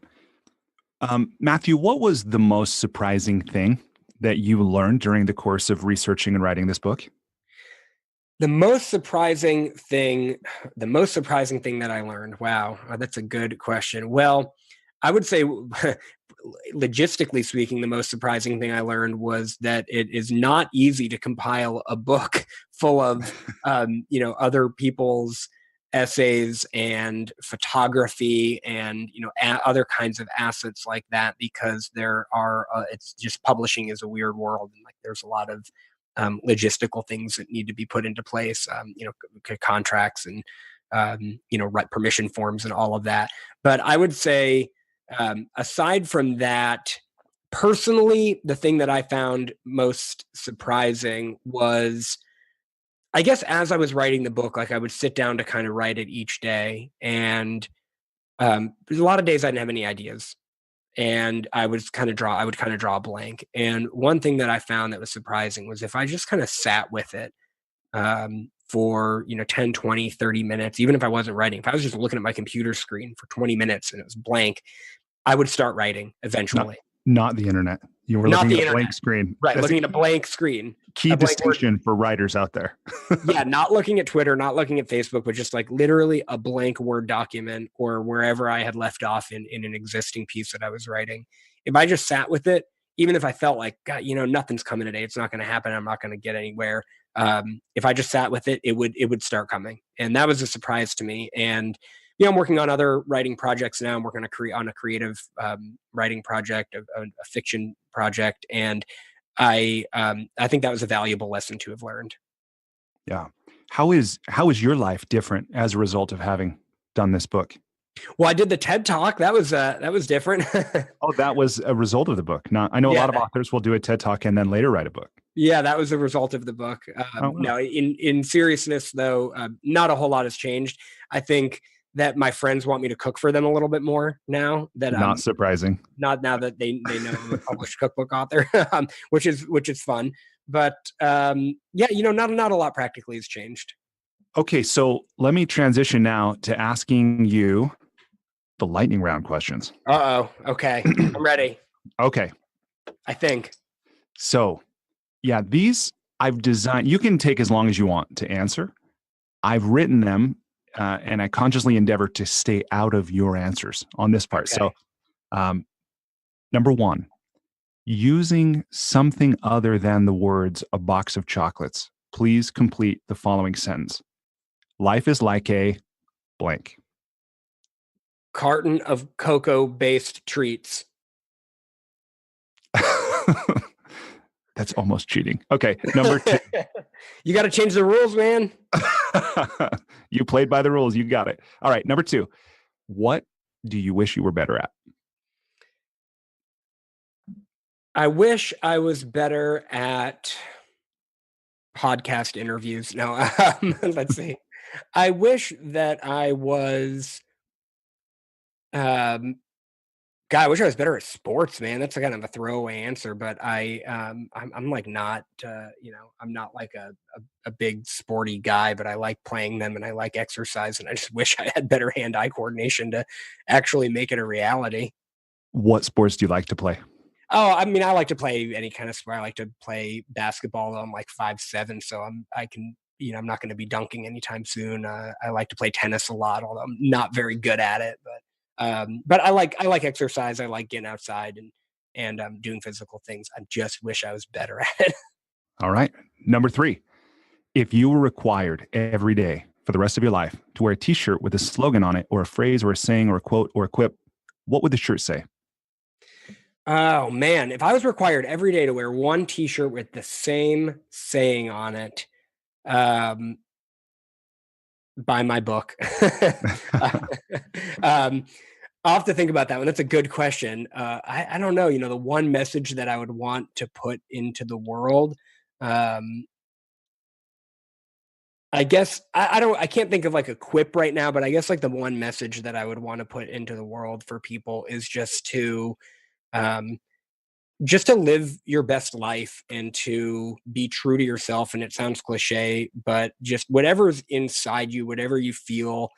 Matthew, what was the most surprising thing that you learned during the course of researching and writing this book? The most surprising thing that I learned. Wow, that's a good question. Well, I would say, logistically speaking, the most surprising thing I learned was that it is not easy to compile a book full of, other people's essays and photography and other kinds of assets like that, because there are it's just, publishing is a weird world, and like there's a lot of logistical things that need to be put into place, contracts and right permission forms and all of that. But I would say, aside from that, personally, the thing that I found most surprising was I guess as I was writing the book, like I would sit down to kind of write it each day, and there's a lot of days I didn't have any ideas, and I would kind of draw a blank. And one thing that I found that was surprising was if I just kind of sat with it for 10, 20, 30 minutes, even if I wasn't writing, if I was just looking at my computer screen for 20 minutes and it was blank, I would start writing Not eventually. not the internet. You were Not looking the at a blank internet, screen. right? That's a Looking at a blank screen, key a blank word. distinction for writers out there. Yeah, not looking at Twitter, not looking at Facebook, but just like literally a blank Word document or wherever I had left off in an existing piece that I was writing. If I just sat with it, even if I felt like, God, nothing's coming today, it's not going to happen, I'm not going to get anywhere. If I just sat with it, it would start coming, and that was a surprise to me. And I'm working on other writing projects now. I'm working on a creative writing project, a fiction project, and I think that was a valuable lesson to have learned. Yeah. How is your life different as a result of having done this book? Well, I did the TED Talk. That was different. Oh, that was a result of the book. Not, I know a Yeah, lot of authors will do a TED Talk and then later write a book. yeah, that was a result of the book. Oh, wow. No, in seriousness though, not a whole lot has changed. I think that my friends want me to cook for them a little bit more now that Not surprising. not now that they know I'm a published cookbook author, which is fun. But yeah, not a lot practically has changed. Okay, so let me transition now to asking you the lightning round questions. Okay, I'm ready. Okay, I think. so yeah, these I've designed. You can take as long as you want to answer. I've written them, and I consciously endeavor to stay out of your answers on this part. Okay. So, number one, using something other than the words "a box of chocolates." Please complete the following sentence. Life is like a blank. Carton of cocoa-based treats. That's almost cheating. Okay, number two. You got to change the rules, man. You played by the rules. You got it. All right, number two. What do you wish you were better at? I wish I was better at podcast interviews. No, let's see. I wish that I was. God, I wish I was better at sports, man. That's a kind of a throwaway answer, but I'm like not, I'm not like a big sporty guy, but I like playing them and I like exercise, and I just wish I had better hand-eye coordination to actually make it a reality. What sports do you like to play? Oh, I mean, I like to play any kind of sport. I like to play basketball. I'm like 5'7", so I can, I'm not going to be dunking anytime soon. I like to play tennis a lot, although I'm not very good at it. But I like exercise. I like getting outside and doing physical things. I just wish I was better at it. All right. Number three. If you were required every day for the rest of your life to wear a t-shirt with a slogan on it or a phrase or a saying or a quote or a quip, what would the shirt say? Oh man, if I was required every day to wear one T-shirt with the same saying on it, um, buy my book. um, I'll have to think about that one. That's a good question. I don't know. The one message that I would want to put into the world. Um, I guess I don't. I can't think of like a quip right now, but I guess like the one message that I would want to put into the world for people is um, just to live your best life and to be true to yourself. And it sounds cliche, but just whatever's inside you, whatever you feel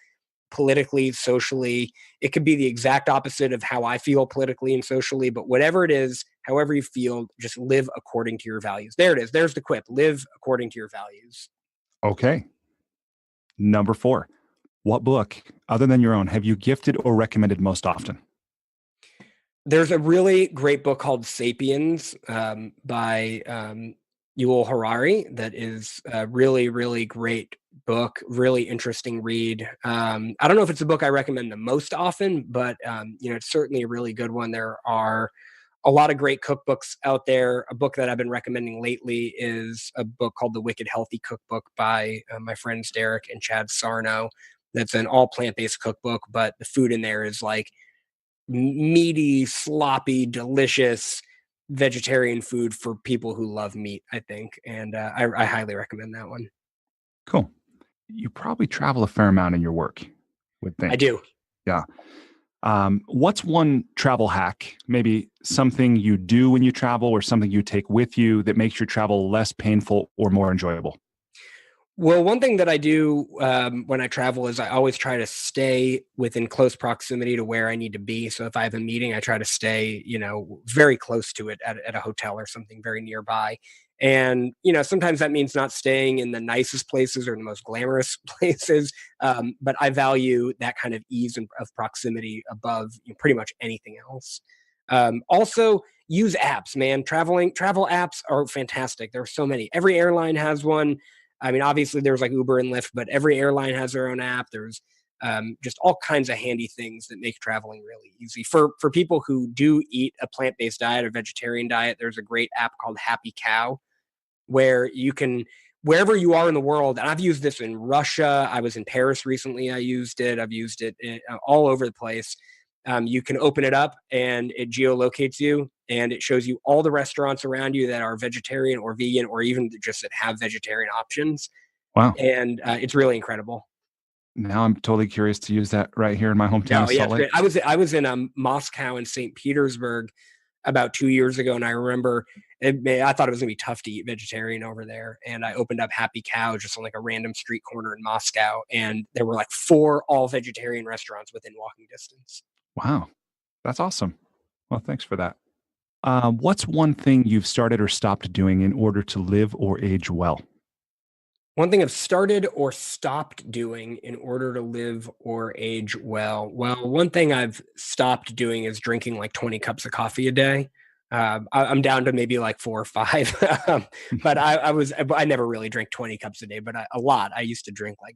politically, socially, it could be the exact opposite of how I feel politically and socially, but whatever it is, however you feel, just live according to your values. There it is. There's the quip. Live according to your values. Okay. Number four. What book, other than your own, have you gifted or recommended most often? There's a really great book called Sapiens by Yuval Harari that is a really, really great book, really interesting read. I don't know if it's a book I recommend the most often, but it's certainly a really good one. There are a lot of great cookbooks out there. A book that I've been recommending lately is a book called The Wicked Healthy Cookbook by my friends Derek and Chad Sarno. That's an all plant-based cookbook, but the food in there is like meaty, sloppy, delicious vegetarian food for people who love meat, I think. And I highly recommend that one. Cool. You probably travel a fair amount in your work, would I think. do. Yeah. What's one travel hack, maybe something you do when you travel or something you take with you that makes your travel less painful or more enjoyable? Well, one thing that I do when I travel is I always try to stay within close proximity to where I need to be. So if I have a meeting, I try to stay, very close to it at a hotel or something very nearby. And sometimes that means not staying in the nicest places or the most glamorous places, but I value that kind of ease of proximity above pretty much anything else. Also, use apps, man. Travel apps are fantastic. There are so many. Every airline has one. I mean, obviously there's like Uber and Lyft, but every airline has their own app. There's just all kinds of handy things that make traveling really easy for people who do eat a plant-based diet or vegetarian diet. There's a great app called Happy Cow where you can wherever you are in the world. And I've used this in Russia. I was in Paris recently. I used it. I've used it all over the place. You can open it up and it geolocates you and it shows you all the restaurants around you that are vegetarian or vegan or even just that have vegetarian options. Wow. And it's really incredible. Now I'm totally curious to use that right here in my hometown No, of yeah, Salt it's Lake. great. I was in Moscow and St. Petersburg about 2 years ago, and I remember I thought it was gonna be tough to eat vegetarian over there, and I opened up Happy Cow just on like a random street corner in Moscow, and there were like four all vegetarian restaurants within walking distance. Wow. That's awesome. Well, thanks for that. What's one thing you've started or stopped doing in order to live or age well? One thing I've started or stopped doing in order to live or age well. Well, one thing I've stopped doing is drinking like 20 cups of coffee a day. I'm down to maybe like 4 or 5, but I never really drank 20 cups a day, but a lot. I used to drink like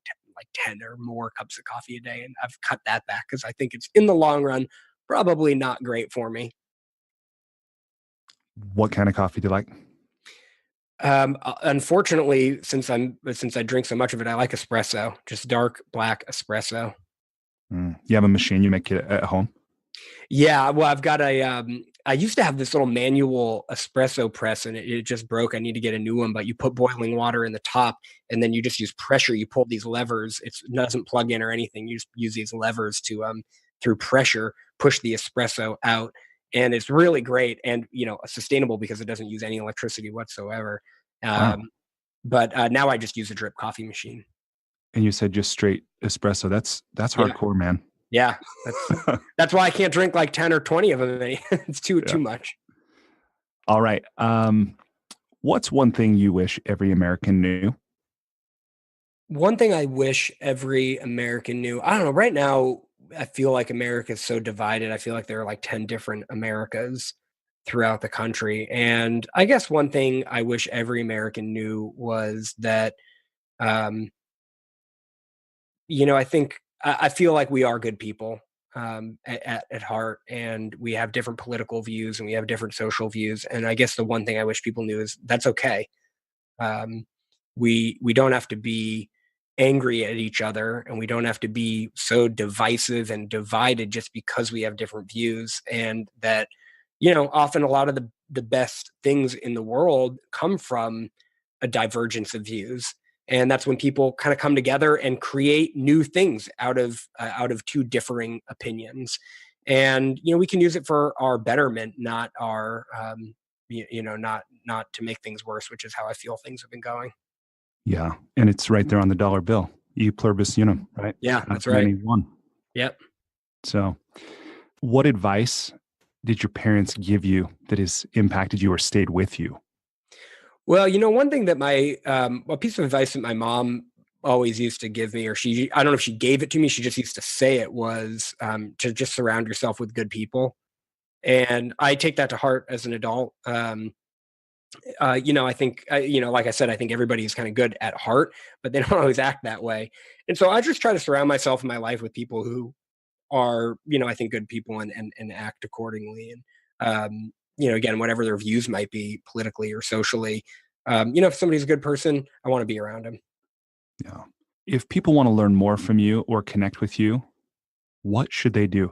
10 or more cups of coffee a day, and I've cut that back because I think it's in the long run probably not great for me. What kind of coffee do you like? Unfortunately, since I drink so much of it, I like espresso, just dark black espresso. You have a machine you make it at home? Yeah, well, I've got I used to have this little manual espresso press and it just broke. I need to get a new one, but you put boiling water in the top and then you just use pressure. You pull these levers. It doesn't plug in or anything. You just use these levers to through pressure push the espresso out. And it's really great and sustainable because it doesn't use any electricity whatsoever. Wow. Um, but now I just use a drip coffee machine. And you said just straight espresso. That's Yeah. hardcore, man. Yeah, that's why I can't drink like 10 or 20 of them. It's too Yeah. much. All right. What's one thing you wish every American knew? One thing I wish every American knew, I don't know, right now I feel like America is so divided. I feel like there are like 10 different Americas throughout the country. And I guess one thing I wish every American knew was that um, I think I feel like we are good people at heart, and we have different political views and we have different social views. And I guess the one thing I wish people knew is that's okay. Um, we don't have to be angry at each other, and we don't have to be so divisive and divided just because we have different views. And that often a lot of the best things in the world come from a divergence of views, and that's when people kind of come together and create new things out of two differing opinions. And we can use it for our betterment, not our not to make things worse, which is how I feel things have been going. Yeah. And it's right there on the dollar bill. E pluribus unum, right? Yeah, Out that's of right. any one. Yep. So, what advice did your parents give you that has impacted you or stayed with you? Well, one thing that a piece of advice that my mom always used to give me, or I don't know if she gave it to me, she just used to say it was to just surround yourself with good people. And I take that to heart as an adult. I think, like I said, I think everybody's kind of good at heart, but they don't always act that way. And so I just try to surround myself in my life with people who are, I think good people and act accordingly. And, again, whatever their views might be politically or socially, if somebody's a good person, I want to be around them. Yeah. If people want to learn more from you or connect with you, what should they do?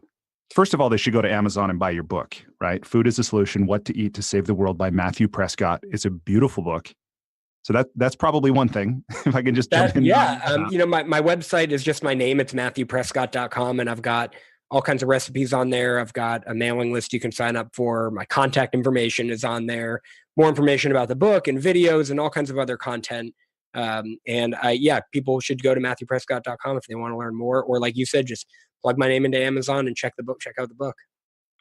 First of all, they should go to Amazon and buy your book, right? Food is a Solution: What to Eat to Save the World by Matthew Prescott. It's a beautiful book. So that's probably one thing. If I can just jump in. My website is just my name. It's MatthewPrescott.com, and I've got all kinds of recipes on there. I've got a mailing list you can sign up for. My contact information is on there. More information about the book and videos and all kinds of other content. People should go to MatthewPrescott.com if they want to learn more. Or like you said, just plug my name into Amazon and check out the book.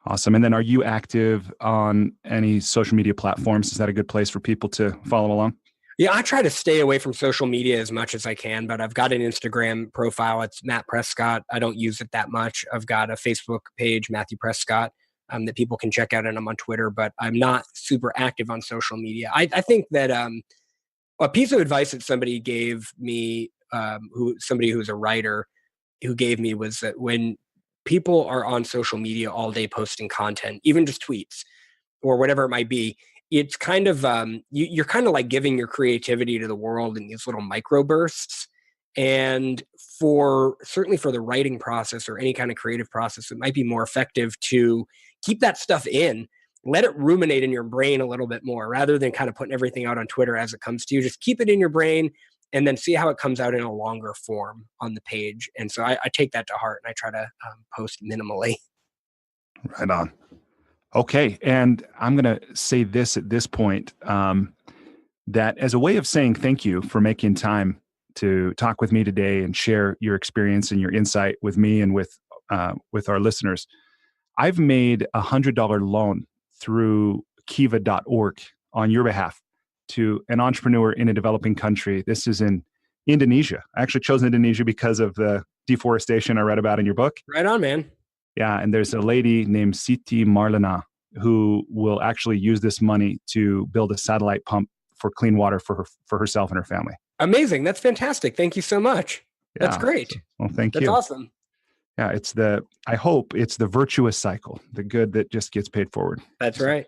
Awesome. And then are you active on any social media platforms? Is that a good place for people to follow along? Yeah, I try to stay away from social media as much as I can, but I've got an Instagram profile. It's Matt Prescott. I don't use it that much. I've got a Facebook page, Matthew Prescott, that people can check out, and I'm on Twitter, but I'm not super active on social media. I think that a piece of advice that somebody gave me, somebody who's a writer who gave me, was that when people are on social media all day posting content, even just tweets or whatever it might be, it's kind of you're kind of like giving your creativity to the world in these little microbursts. And certainly for the writing process or any kind of creative process, it might be more effective to keep that stuff in, let it ruminate in your brain a little bit more, rather than kind of putting everything out on Twitter as it comes to you. Just keep it in your brain and then see how it comes out in a longer form on the page. And so I take that to heart, and I try to post minimally. Right on. Okay. And I'm going to say this at this point, that as a way of saying thank you for making time to talk with me today and share your experience and your insight with me and with our listeners, I've made a $100 loan through kiva.org on your behalf to an entrepreneur in a developing country. This is in Indonesia. I actually chose Indonesia because of the deforestation I read about in your book. Right on, man. Yeah, and there's a lady named Siti Marlana who will actually use this money to build a satellite pump for clean water for herself and her family. Amazing. That's fantastic. Thank you so much. Yeah, that's great. Thank you. That's awesome. Yeah, I hope it's the virtuous cycle, the good that just gets paid forward. That's right.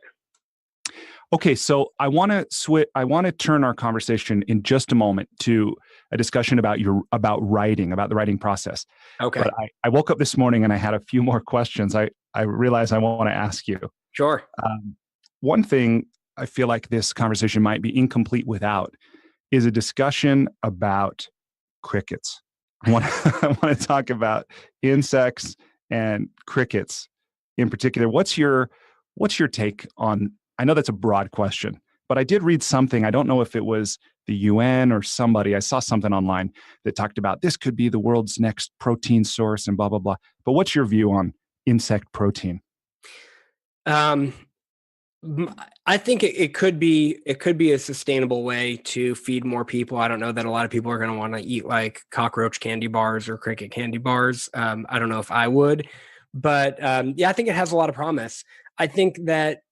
Okay, so I want to turn our conversation in just a moment to a discussion about the writing process. Okay. But I woke up this morning and I had a few more questions I realized I want to ask you. Sure. One thing I feel like this conversation might be incomplete without is a discussion about crickets. I want to talk about insects and crickets in particular. What's your take on? I know that's a broad question, but I did read something. I don't know if it was the UN or somebody. I saw something online that talked about this could be the world's next protein source and blah, blah, blah. But what's your view on insect protein? I think it could be a sustainable way to feed more people. I don't know that a lot of people are going to want to eat like cockroach candy bars or cricket candy bars. I don't know if I would, but I think it has a lot of promise. I think that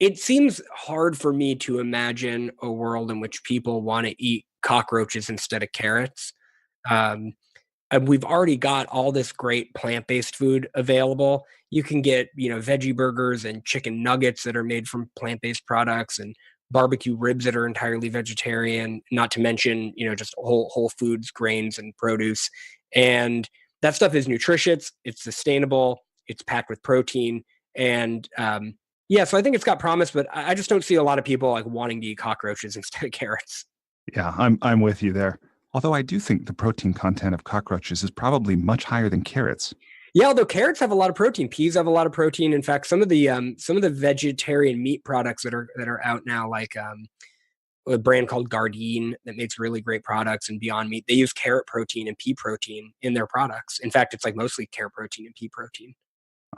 it seems hard for me to imagine a world in which people want to eat cockroaches instead of carrots. We've already got all this great plant-based food available. You can get, veggie burgers and chicken nuggets that are made from plant-based products, and barbecue ribs that are entirely vegetarian, not to mention, just whole foods, grains and produce. And that stuff is nutritious, it's sustainable, it's packed with protein. And so I think it's got promise, but I just don't see a lot of people like wanting to eat cockroaches instead of carrots. Yeah, I'm with you there. Although I do think the protein content of cockroaches is probably much higher than carrots. Yeah, although carrots have a lot of protein, peas have a lot of protein. In fact, some of the vegetarian meat products that are out now, like a brand called Gardein that makes really great products, and Beyond Meat, they use carrot protein and pea protein in their products. In fact, it's like mostly carrot protein and pea protein.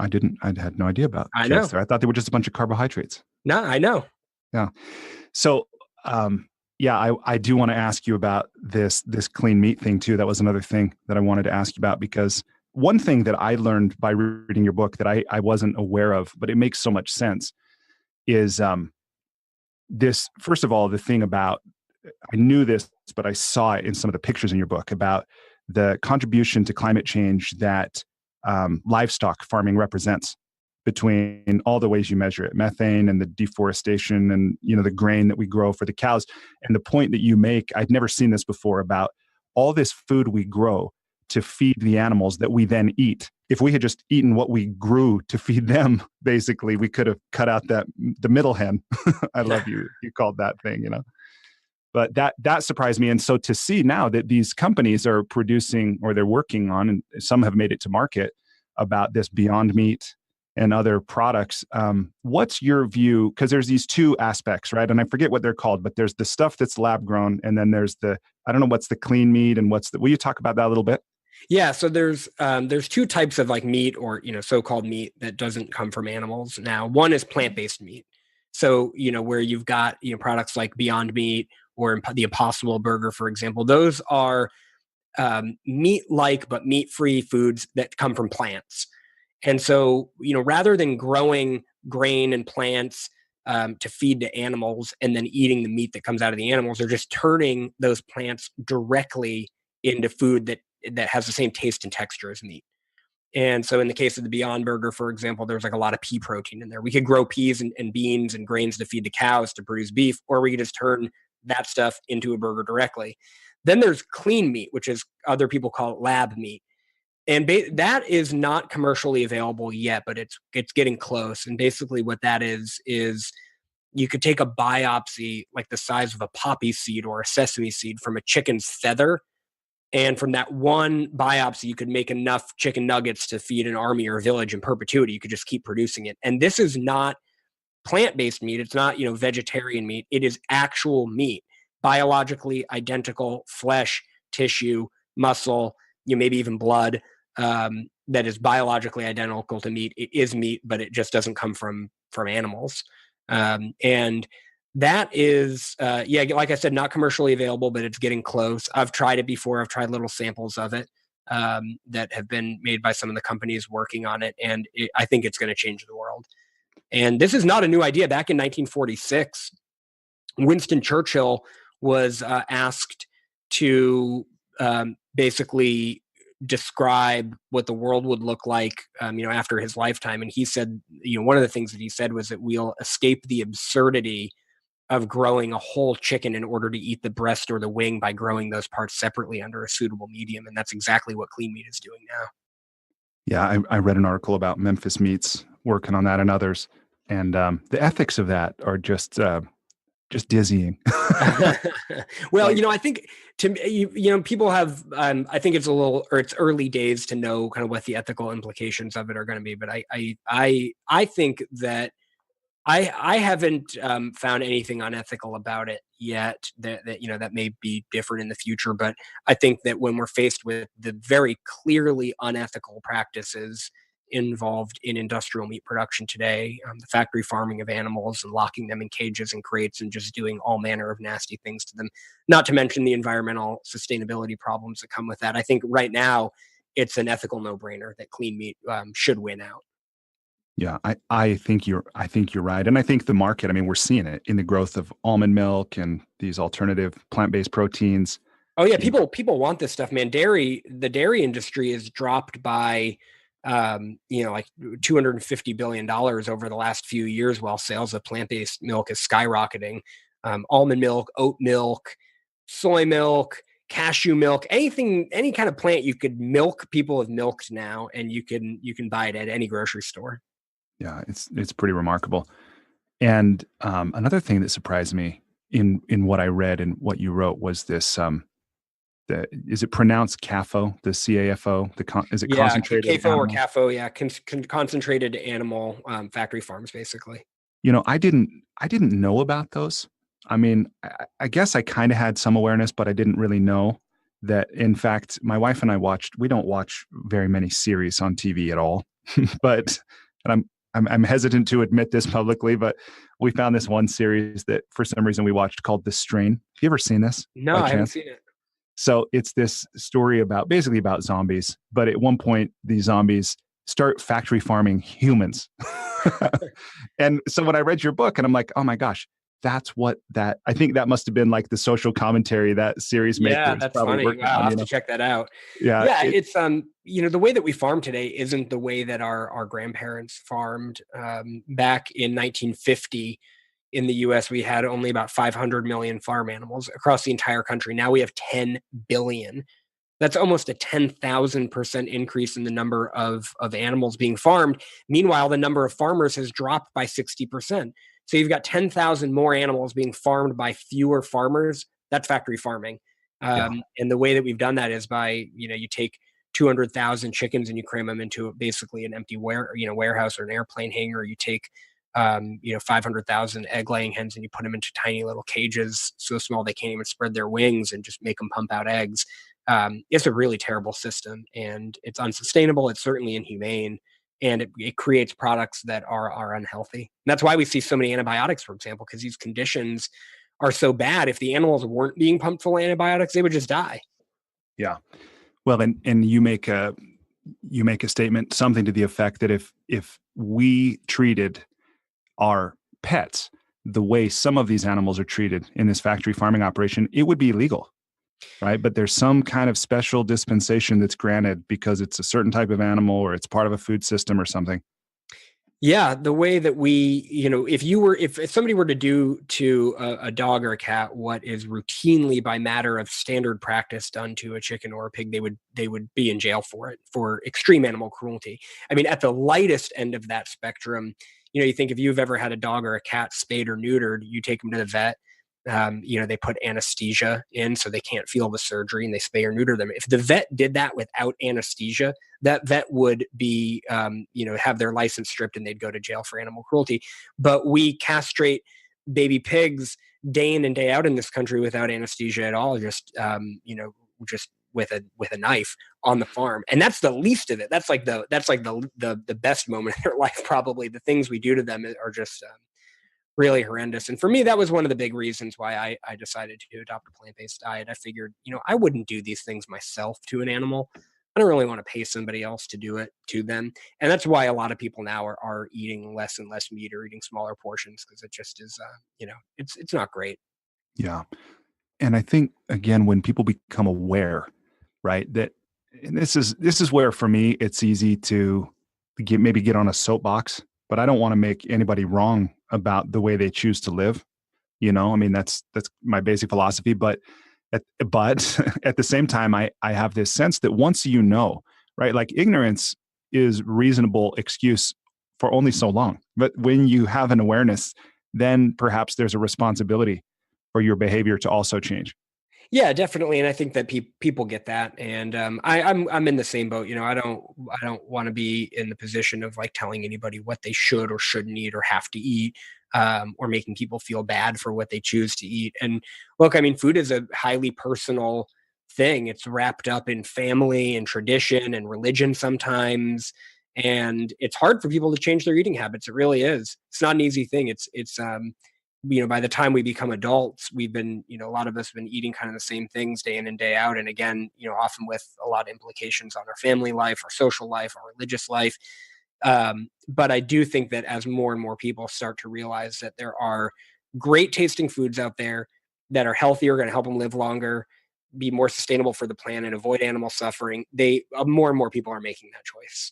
I had no idea about carrots there. I thought they were just a bunch of carbohydrates. No, I know. Yeah. So, I do want to ask you about this clean meat thing too. That was another thing that I wanted to ask you about, because one thing that I learned by reading your book that I wasn't aware of, but it makes so much sense, is this, first of all, the thing about, I knew this, but I saw it in some of the pictures in your book about the contribution to climate change that livestock farming represents, between all the ways you measure it, methane and the deforestation and, the grain that we grow for the cows. And the point that you make, I'd never seen this before, about all this food we grow to feed the animals that we then eat. If we had just eaten what we grew to feed them, basically, we could have cut out the middle hen. I love you called that thing, But that surprised me. And so to see now that these companies are producing, or they're working on, and some have made it to market, about this Beyond Meat and other products. What's your view? Because there's these two aspects, right? And I forget what they're called, but there's the stuff that's lab grown, and then there's I don't know what's the clean meat, and will you talk about that a little bit? Yeah, so there's two types of like meat, or so-called meat that doesn't come from animals. Now, one is plant-based meat. So where you've got products like Beyond Meat or the Impossible Burger, for example. Those are meat-like but meat-free foods that come from plants. And so rather than growing grain and plants to feed to animals and then eating the meat that comes out of the animals, they're just turning those plants directly into food that has the same taste and texture as meat. And so in the case of the Beyond Burger, for example, there's like a lot of pea protein in there. We could grow peas and beans and grains to feed the cows to produce beef, or we could just turn that stuff into a burger directly. Then there's clean meat, which is other people call it lab meat. And that is not commercially available yet, but it's getting close. And basically what that is you could take a biopsy like the size of a poppy seed or a sesame seed from a chicken's feather. And from that one biopsy, you could make enough chicken nuggets to feed an army or a village in perpetuity. You could just keep producing it. And this is not plant-based meat. It's not, vegetarian meat. It is actual meat, biologically identical flesh, tissue, muscle, maybe even blood, that is biologically identical to meat. It is meat, but it just doesn't come from animals. And that is, like I said, not commercially available, but it's getting close. I've tried it before. I've tried little samples of it that have been made by some of the companies working on it. And I think it's going to change the world. And this is not a new idea. Back in 1946, Winston Churchill was asked to basically describe what the world would look like, after his lifetime. And he said, one of the things that he said was that we'll escape the absurdity of growing a whole chicken in order to eat the breast or the wing by growing those parts separately under a suitable medium. And that's exactly what clean meat is doing now. Yeah, I read an article about Memphis Meats working on that and others. And the ethics of that are just dizzying. Well, I think people have, I think it's it's early days to know kind of what the ethical implications of it are going to be. But I think that I haven't found anything unethical about it yet. That may be different in the future. But I think that when we're faced with the very clearly unethical practices involved in industrial meat production today, the factory farming of animals and locking them in cages and crates and just doing all manner of nasty things to them, not to mention the environmental sustainability problems that come with that. I think right now it's an ethical no-brainer that clean meat should win out. Yeah, I think you're right. And I think the market, I mean, we're seeing it in the growth of almond milk and these alternative plant-based proteins. Oh yeah, people want this stuff, man. The dairy industry is dropped by like $250 billion over the last few years, while sales of plant-based milk is skyrocketing. Almond milk, oat milk, soy milk, cashew milk, any kind of plant you could milk, people have milked now, and you can buy it at any grocery store. Yeah, it's pretty remarkable. And another thing that surprised me in what I read and what you wrote was this. Is it pronounced CAFO? The CAFO? Is it concentrated? CAFO or CAFO? Yeah, concentrated animal factory farms, basically. I didn't know about those. I mean, I guess I kind of had some awareness, but I didn't really know that. In fact, my wife and I we don't watch very many series on TV at all, and I'm hesitant to admit this publicly, but we found this one series that for some reason we watched called The Strain. Have you ever seen this? No, I haven't seen it. So it's this story basically about zombies, but at one point these zombies start factory farming humans. And so when I read your book and I'm like, oh my gosh, I think that must have been like the social commentary that series made. Yeah, that's funny. Wow, I'll have to check that out. Yeah. It's the way that we farm today isn't the way that our grandparents farmed. Back in 1950 in the US, we had only about 500 million farm animals across the entire country. Now we have 10 billion. That's almost a 10,000% increase in the number of animals being farmed. Meanwhile, the number of farmers has dropped by 60%. So you've got 10,000 more animals being farmed by fewer farmers. That's factory farming. Yeah. And the way that we've done that is by, you take 200,000 chickens and you cram them into basically an empty warehouse or an airplane hangar. You take 500,000 egg laying hens and you put them into tiny little cages so small they can't even spread their wings and just make them pump out eggs. It's a really terrible system, and it's unsustainable. It's certainly inhumane, and it creates products that are unhealthy. And that's why we see so many antibiotics, for example, because these conditions are so bad. If the animals weren't being pumped full of antibiotics, they would just die. Yeah. Well, and you make a statement, something to the effect that if we treated our pets the way some of these animals are treated in this factory farming operation, it would be illegal, right? But there's some kind of special dispensation that's granted because it's a certain type of animal or it's part of a food system or something. Yeah, the way that if somebody were to do to a dog or a cat what is routinely by matter of standard practice done to a chicken or a pig, they would be in jail for it, for extreme animal cruelty. I mean, at the lightest end of that spectrum, you think if you've ever had a dog or a cat spayed or neutered, you take them to the vet. They put anesthesia in so they can't feel the surgery and they spay or neuter them. If the vet did that without anesthesia, that vet would be, have their license stripped and they'd go to jail for animal cruelty. But we castrate baby pigs day in and day out in this country without anesthesia at all, just with a knife on the farm. And that's the least of it. That's like the best moment in their life. Probably the things we do to them are just, really horrendous. And for me, that was one of the big reasons why I decided to adopt a plant-based diet. I figured, I wouldn't do these things myself to an animal. I don't really want to pay somebody else to do it to them. And that's why a lot of people now are eating less and less meat or eating smaller portions, because it just is, it's not great. Yeah. And I think, again, when people become aware, right, and this is where for me, it's easy to maybe get on a soapbox, but I don't want to make anybody wrong about the way they choose to live. I mean, that's my basic philosophy, but at the same time, I have this sense that once right, like ignorance is reasonable excuse for only so long. But when you have an awareness, then perhaps there's a responsibility for your behavior to also change. Yeah, definitely, and I think that people get that, and I'm in the same boat. I don't want to be in the position of like telling anybody what they should or shouldn't eat or have to eat, or making people feel bad for what they choose to eat. And look, I mean, food is a highly personal thing. It's wrapped up in family and tradition and religion sometimes, and it's hard for people to change their eating habits. It really is. It's not an easy thing. It's by the time we become adults, we've been, a lot of us have been eating kind of the same things day in and day out. And again, often with a lot of implications on our family life, our social life, our religious life. But I do think that as more and more people start to realize that there are great tasting foods out there that are healthier, going to help them live longer, be more sustainable for the planet, avoid animal suffering, more and more people are making that choice.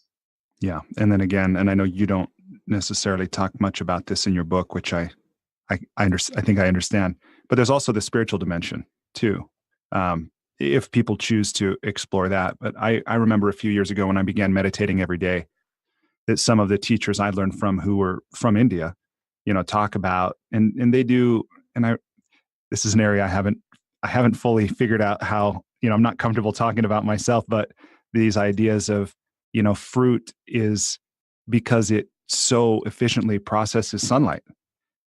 Yeah. And then again, and I know you don't necessarily talk much about this in your book, which I think I understand, but there's also the spiritual dimension too. If people choose to explore that. But I remember a few years ago when I began meditating every day, that some of the teachers I learned from who were from India, talk about, and they do. And this is an area I haven't fully figured out how, I'm not comfortable talking about myself, but these ideas of, fruit is because it so efficiently processes sunlight,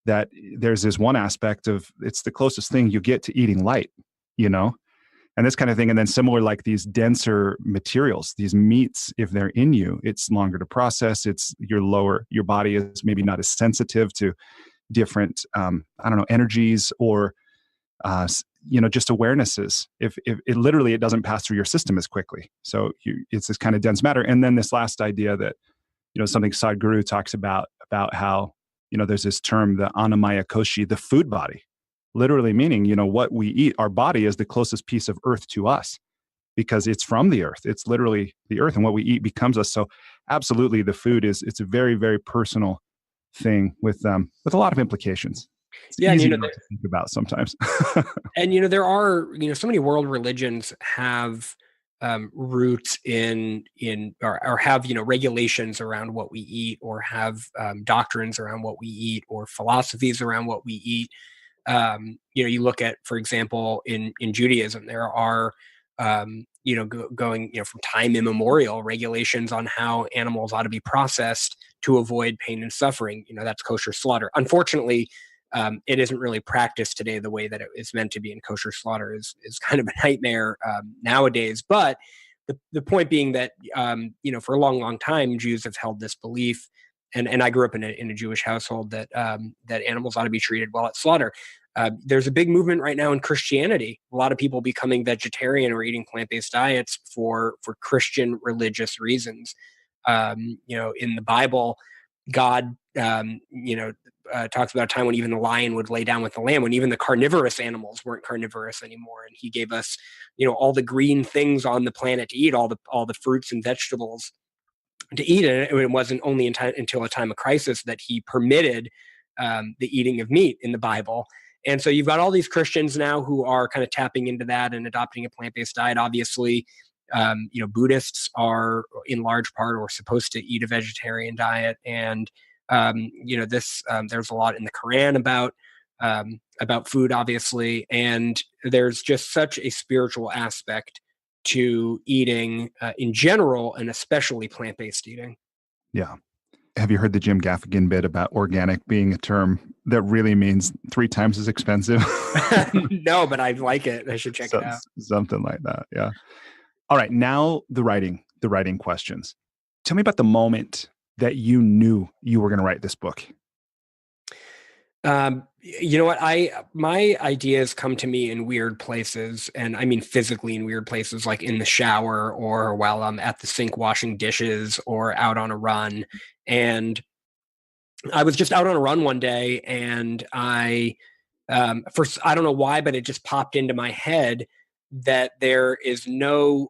that there's this one aspect of it's the closest thing you get to eating light, and this kind of thing. And then similar, like these denser materials, these meats, if they're in you, it's longer to process. Your body is maybe not as sensitive to different, energies or, just awarenesses. If it literally, it doesn't pass through your system as quickly. So it's this kind of dense matter. And then this last idea that, something Sadhguru talks about how, there's this term, the Annamaya Koshi, the food body, literally meaning, what we eat. Our body is the closest piece of earth to us because it's from the earth. It's literally the earth, and what we eat becomes us. So absolutely, the food it's a very, very personal thing with a lot of implications. It's easy not to think about sometimes. And there are, so many world religions have roots in or have regulations around what we eat, or have doctrines around what we eat, or philosophies around what we eat. You look at, for example, in Judaism, there are going from time immemorial regulations on how animals ought to be processed to avoid pain and suffering. That's kosher slaughter. Unfortunately, it isn't really practiced today the way that it is meant to be, and kosher slaughter is kind of a nightmare nowadays. But the point being that for a long time, Jews have held this belief, and I grew up in a Jewish household, that animals ought to be treated well at slaughter. There's a big movement right now in Christianity. A lot of people becoming vegetarian or eating plant-based diets for Christian religious reasons. In the Bible, God, talks about a time when even the lion would lay down with the lamb, when even the carnivorous animals weren't carnivorous anymore, and He gave us, all the green things on the planet to eat, all the fruits and vegetables to eat. And it wasn't only until a time of crisis that He permitted the eating of meat in the Bible. And so you've got all these Christians now who are kind of tapping into that and adopting a plant-based diet. Obviously, Buddhists are in large part or supposed to eat a vegetarian diet. And, there's a lot in the Quran about food, obviously. And there's just such a spiritual aspect to eating in general, and especially plant-based eating. Yeah. Have you heard the Jim Gaffigan bit about organic being a term that really means 3 times as expensive? No, but I like it. I should check it out. Something like that. Yeah. All right. Now the writing questions. Tell me about the moment that you knew you were going to write this book. You know what? My ideas come to me in weird places, and I mean physically in weird places, like in the shower, or while I'm at the sink washing dishes, or out on a run. And I was just out on a run one day, and I don't know why, but it just popped into my head that there's no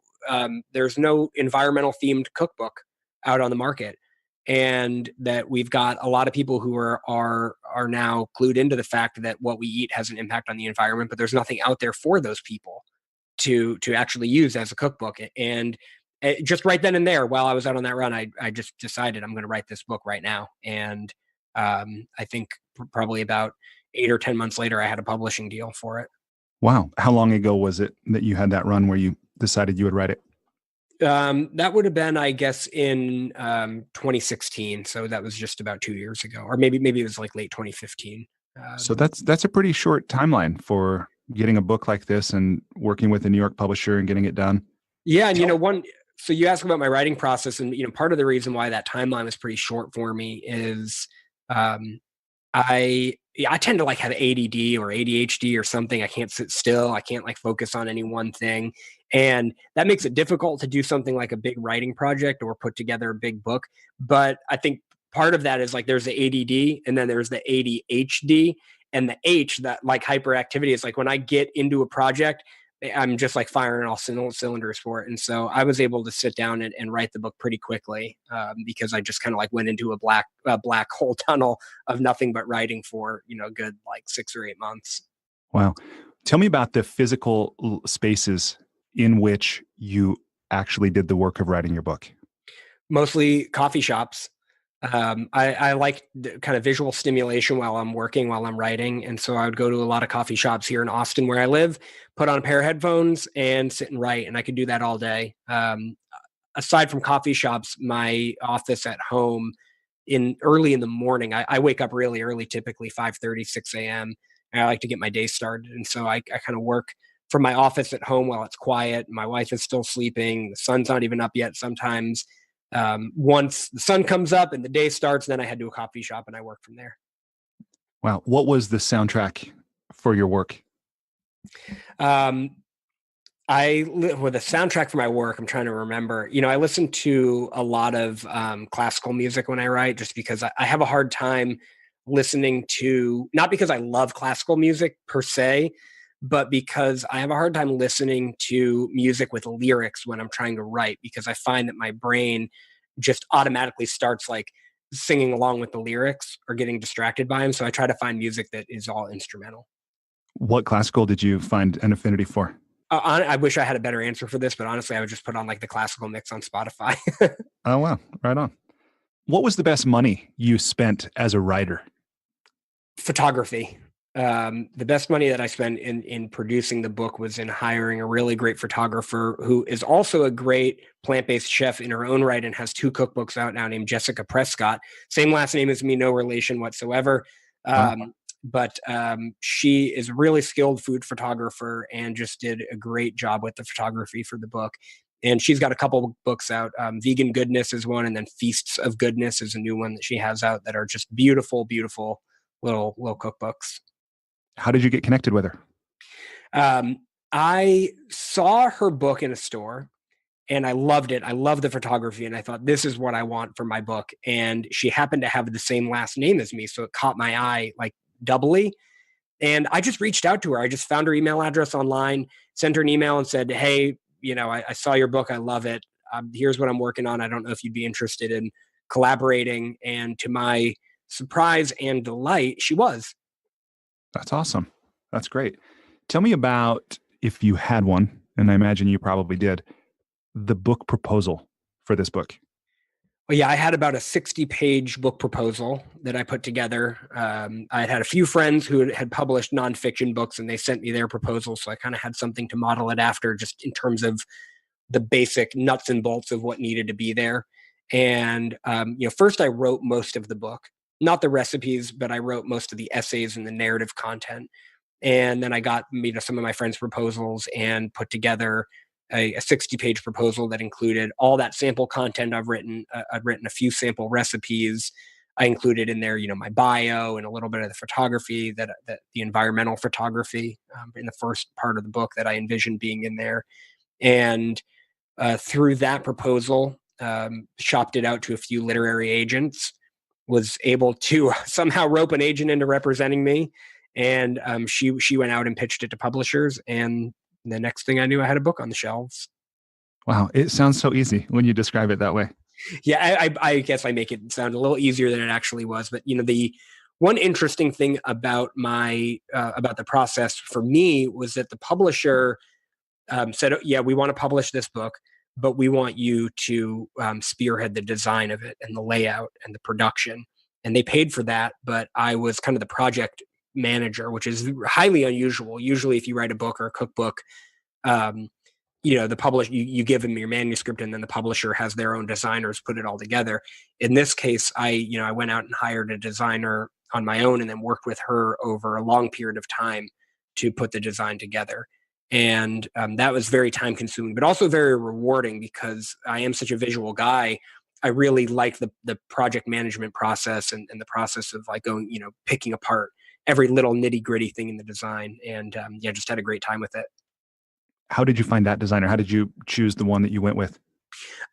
environmental themed cookbook out on the market, and that we've got a lot of people who are now clued into the fact that what we eat has an impact on the environment, but there's nothing out there for those people to actually use as a cookbook. And just right then and there, while I was out on that run, I just decided I'm going to write this book right now. And I think probably about 8 or 10 months later, I had a publishing deal for it. Wow. How long ago was it that you had that run where you decided you would write it? That would have been, I guess, in 2016. So that was just about 2 years ago, or maybe it was like late 2015. So that's a pretty short timeline for getting a book like this and working with a New York publisher and getting it done. Yeah, and so you asked about my writing process, and part of the reason why that timeline was pretty short for me is I tend to like have ADD or ADHD or something. I can't sit still. I can't like focus on any one thing. And that makes it difficult to do something like a big writing project or put together a big book. But I think part of that is like there's the ADD, and then there's the ADHD, and the H, that like hyperactivity, is like when I get into a project, I'm just like firing all cylinders for it. And so I was able to sit down and write the book pretty quickly because I just kind of like went into a black hole tunnel of nothing but writing for, a good like 6 or 8 months. Wow. Tell me about the physical spaces in which you actually did the work of writing your book. Mostly coffee shops. I like kind of visual stimulation while I'm writing. And so I would go to a lot of coffee shops here in Austin where I live, put on a pair of headphones and sit and write. And I could do that all day. Aside from coffee shops, my office at home early in the morning, I wake up really early, typically 5:30, 6 a.m. And I like to get my day started. And so I kind of work from my office at home while it's quiet. My wife is still sleeping. The sun's not even up yet sometimes. Once the sun comes up and the day starts, then I head to a coffee shop and I work from there. Wow. What was the soundtrack for your work? With a soundtrack for my work, I'm trying to remember, I listen to a lot of classical music when I write, just because I have a hard time listening to, not because I love classical music per se, but because I have a hard time listening to music with lyrics when I'm trying to write, because I find that my brain just automatically starts like singing along with the lyrics or getting distracted by them. So I try to find music that is all instrumental. What classical did you find an affinity for? I wish I had a better answer for this, but honestly, I would just put on like the classical mix on Spotify. Oh, wow. Right on. What was the best money you spent as a writer? Photography. The best money that I spent in producing the book was in hiring a really great photographer who is also a great plant-based chef in her own right and has 2 cookbooks out now named Jessica Prescott. Same last name as me, no relation whatsoever. Wow. But she is a really skilled food photographer and just did a great job with the photography for the book. And she's got a couple of books out. Vegan Goodness is one, and then Feasts of Goodness is a new one that she has out that are just beautiful, beautiful little cookbooks. How did you get connected with her? Um, I saw her book in a store and I loved it. I loved the photography and I thought, this is what I want for my book. And she happened to have the same last name as me. So it caught my eye like doubly. And I just reached out to her. I just found her email address online, sent her an email and said, hey, I saw your book. I love it. Here's what I'm working on. I don't know if you'd be interested in collaborating. And to my surprise and delight, she was. That's awesome. That's great. Tell me about, if you had one, and I imagine you probably did, the book proposal for this book. Well, yeah, I had about a 60-page book proposal that I put together. I had a few friends who had published nonfiction books, and they sent me their proposals. So I kind of had something to model it after, just in terms of the basic nuts and bolts of what needed to be there. And first I wrote most of the book, not the recipes, but I wrote most of the essays and the narrative content. And then I got some of my friends' proposals and put together a 60-page proposal that included all that sample content I've written. I'd written a few sample recipes. I included in there, my bio and a little bit of the photography, that the environmental photography in the first part of the book that I envisioned being in there. And through that proposal, shopped it out to a few literary agents, was able to somehow rope an agent into representing me. And she went out and pitched it to publishers. And the next thing I knew, I had a book on the shelves. Wow. It sounds so easy when you describe it that way. Yeah, I guess I make it sound a little easier than it actually was. But, the one interesting thing about about the process for me was that the publisher said, yeah, we want to publish this book, but we want you to spearhead the design of it and the layout and the production. And they paid for that, but I was kind of the project manager, which is highly unusual. Usually if you write a book or a cookbook, the publisher, you give them your manuscript and then the publisher has their own designers put it all together. In this case, I went out and hired a designer on my own and then worked with her over a long period of time to put the design together. And that was very time consuming, but also very rewarding because I am such a visual guy. I really like the project management process and the process of like going, picking apart every little nitty gritty thing in the design. And just had a great time with it. How did you find that designer? How did you choose the one that you went with?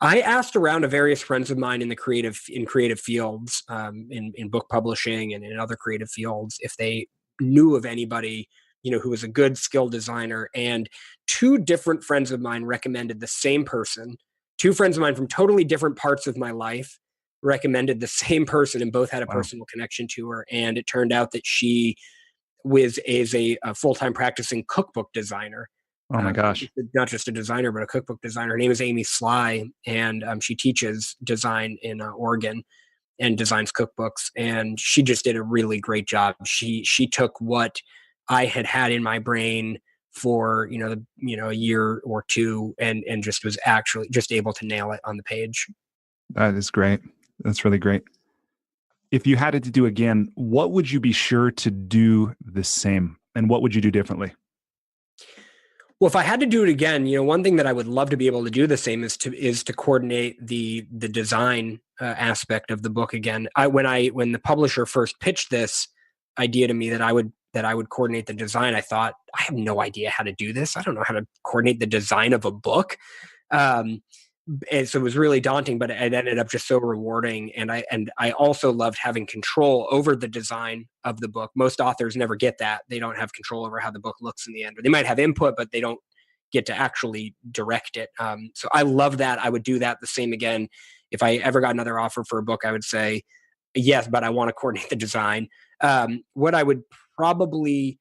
I asked around to various friends of mine in the creative fields, in book publishing and in other creative fields, if they knew of anybody, who was a good skilled designer. And 2 different friends of mine recommended the same person. 2 friends of mine from totally different parts of my life recommended the same person, and both had a Wow. personal connection to her. And it turned out that she is a full-time practicing cookbook designer. Oh my gosh. Not just a designer, but a cookbook designer. Her name is Amy Sly, and she teaches design in Oregon and designs cookbooks. And she just did a really great job. She took what I had in my brain for a year or two, and just was actually just able to nail it on the page. That is great. That's really great. If you had it to do again, what would you be sure to do the same? And what would you do differently? Well, if I had to do it again, one thing that I would love to be able to do the same is to coordinate the design aspect of the book again. When the publisher first pitched this idea to me that I would coordinate the design, I thought, I have no idea how to do this. I don't know how to coordinate the design of a book. And so it was really daunting, but it ended up just so rewarding. And I also loved having control over the design of the book. Most authors never get that. They don't have control over how the book looks in the end, or they might have input, but they don't get to actually direct it. So I love that. I would do that the same again. If I ever got another offer for a book, I would say, yes, but I want to coordinate the design. What I would probably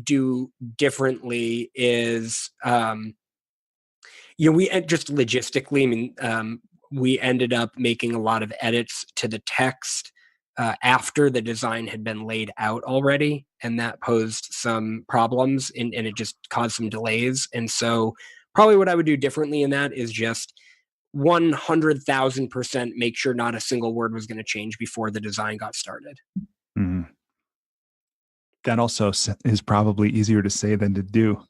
do differently is, we just logistically, I mean, we ended up making a lot of edits to the text after the design had been laid out already, and that posed some problems, and it just caused some delays. And so, probably what I would do differently in that is just 100,000% make sure not a single word was going to change before the design got started. Mhm. That also is probably easier to say than to do.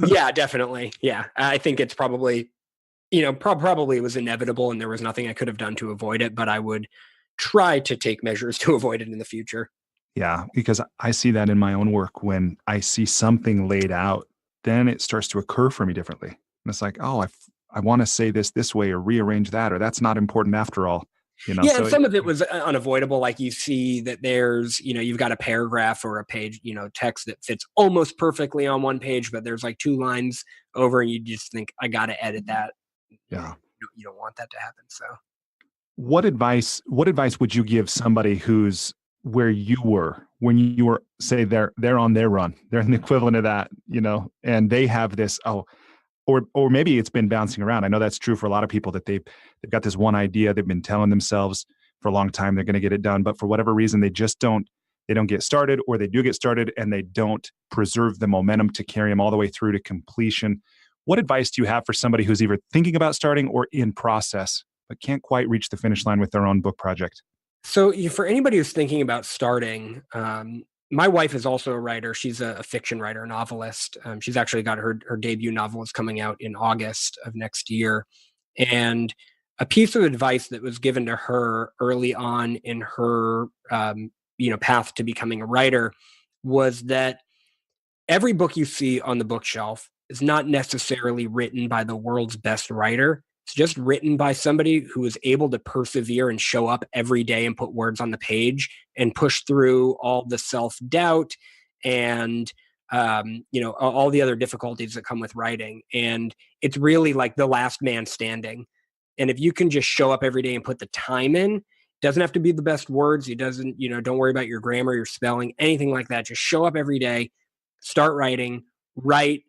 Yeah, definitely. Yeah, I think it's probably, probably it was inevitable and there was nothing I could have done to avoid it, but I would try to take measures to avoid it in the future. Yeah, because I see that in my own work. When I see something laid out, then it starts to occur for me differently. And it's like, oh, I want to say this way or rearrange that, or that's not important after all. Yeah, and So some of it was unavoidable. Like you see that there's, you've got a paragraph or a page, text that fits almost perfectly on one page, but there's like two lines over, and you just think, I got to edit that. yeah. You don't want that to happen. So, What advice would you give somebody who's where you were when you were, say, they're on their run, they're in the equivalent of that, and they have this, or maybe it's been bouncing around. I know that's true for a lot of people, that they've got this one idea they've been telling themselves for a long time they're going to get it done, but for whatever reason they don't get started, or they do get started and they don't preserve the momentum to carry them all the way through to completion. What advice do you have for somebody who's either thinking about starting or in process but can't quite reach the finish line with their own book project? so for anybody who's thinking about starting, my wife is also a writer. She's a fiction writer, a novelist. She's actually got her debut novel is coming out in August of next year. And a piece of advice that was given to her early on in her, path to becoming a writer was that every book you see on the bookshelf is not necessarily written by the world's best writer. It's just written by somebody who is able to persevere and show up every day and put words on the page and push through all the self-doubt and all the other difficulties that come with writing. And it's really like the last man standing. And if you can just show up every day and put the time in, doesn't have to be the best words. It doesn't, don't worry about your grammar, your spelling, anything like that. Just show up every day, start writing, write,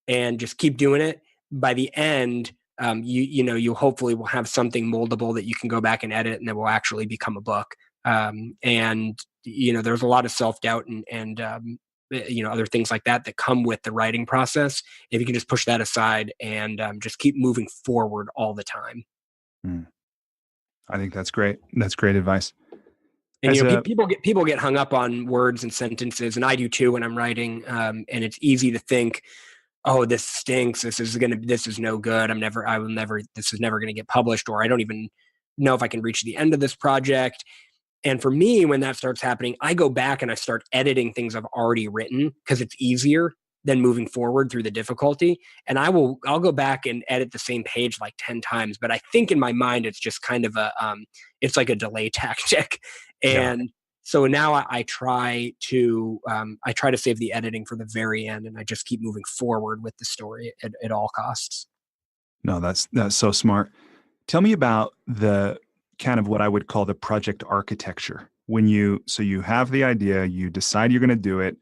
and just keep doing it. By the end, you hopefully will have something moldable that you can go back and edit, and that will actually become a book. And there's a lot of self doubt and other things like that that come with the writing process. If you can just push that aside and just keep moving forward all the time. Mm, I think that's great. That's great advice. And As a people get hung up on words and sentences, and I do too when I'm writing. And it's easy to think, oh, this stinks. This is no good. I will never. This is never gonna get published, or I don't even know if I can reach the end of this project. And for me, when that starts happening, I go back and I start editing things I've already written because it's easier than moving forward through the difficulty. And I'll go back and edit the same page like 10 times. But I think in my mind, it's just kind of it's like a delay tactic. Yeah. And so now I try to save the editing for the very end, and I just keep moving forward with the story at all costs. No, that's so smart. Tell me about the kind of what I would call the project architecture. So you have the idea, you decide you're going to do it,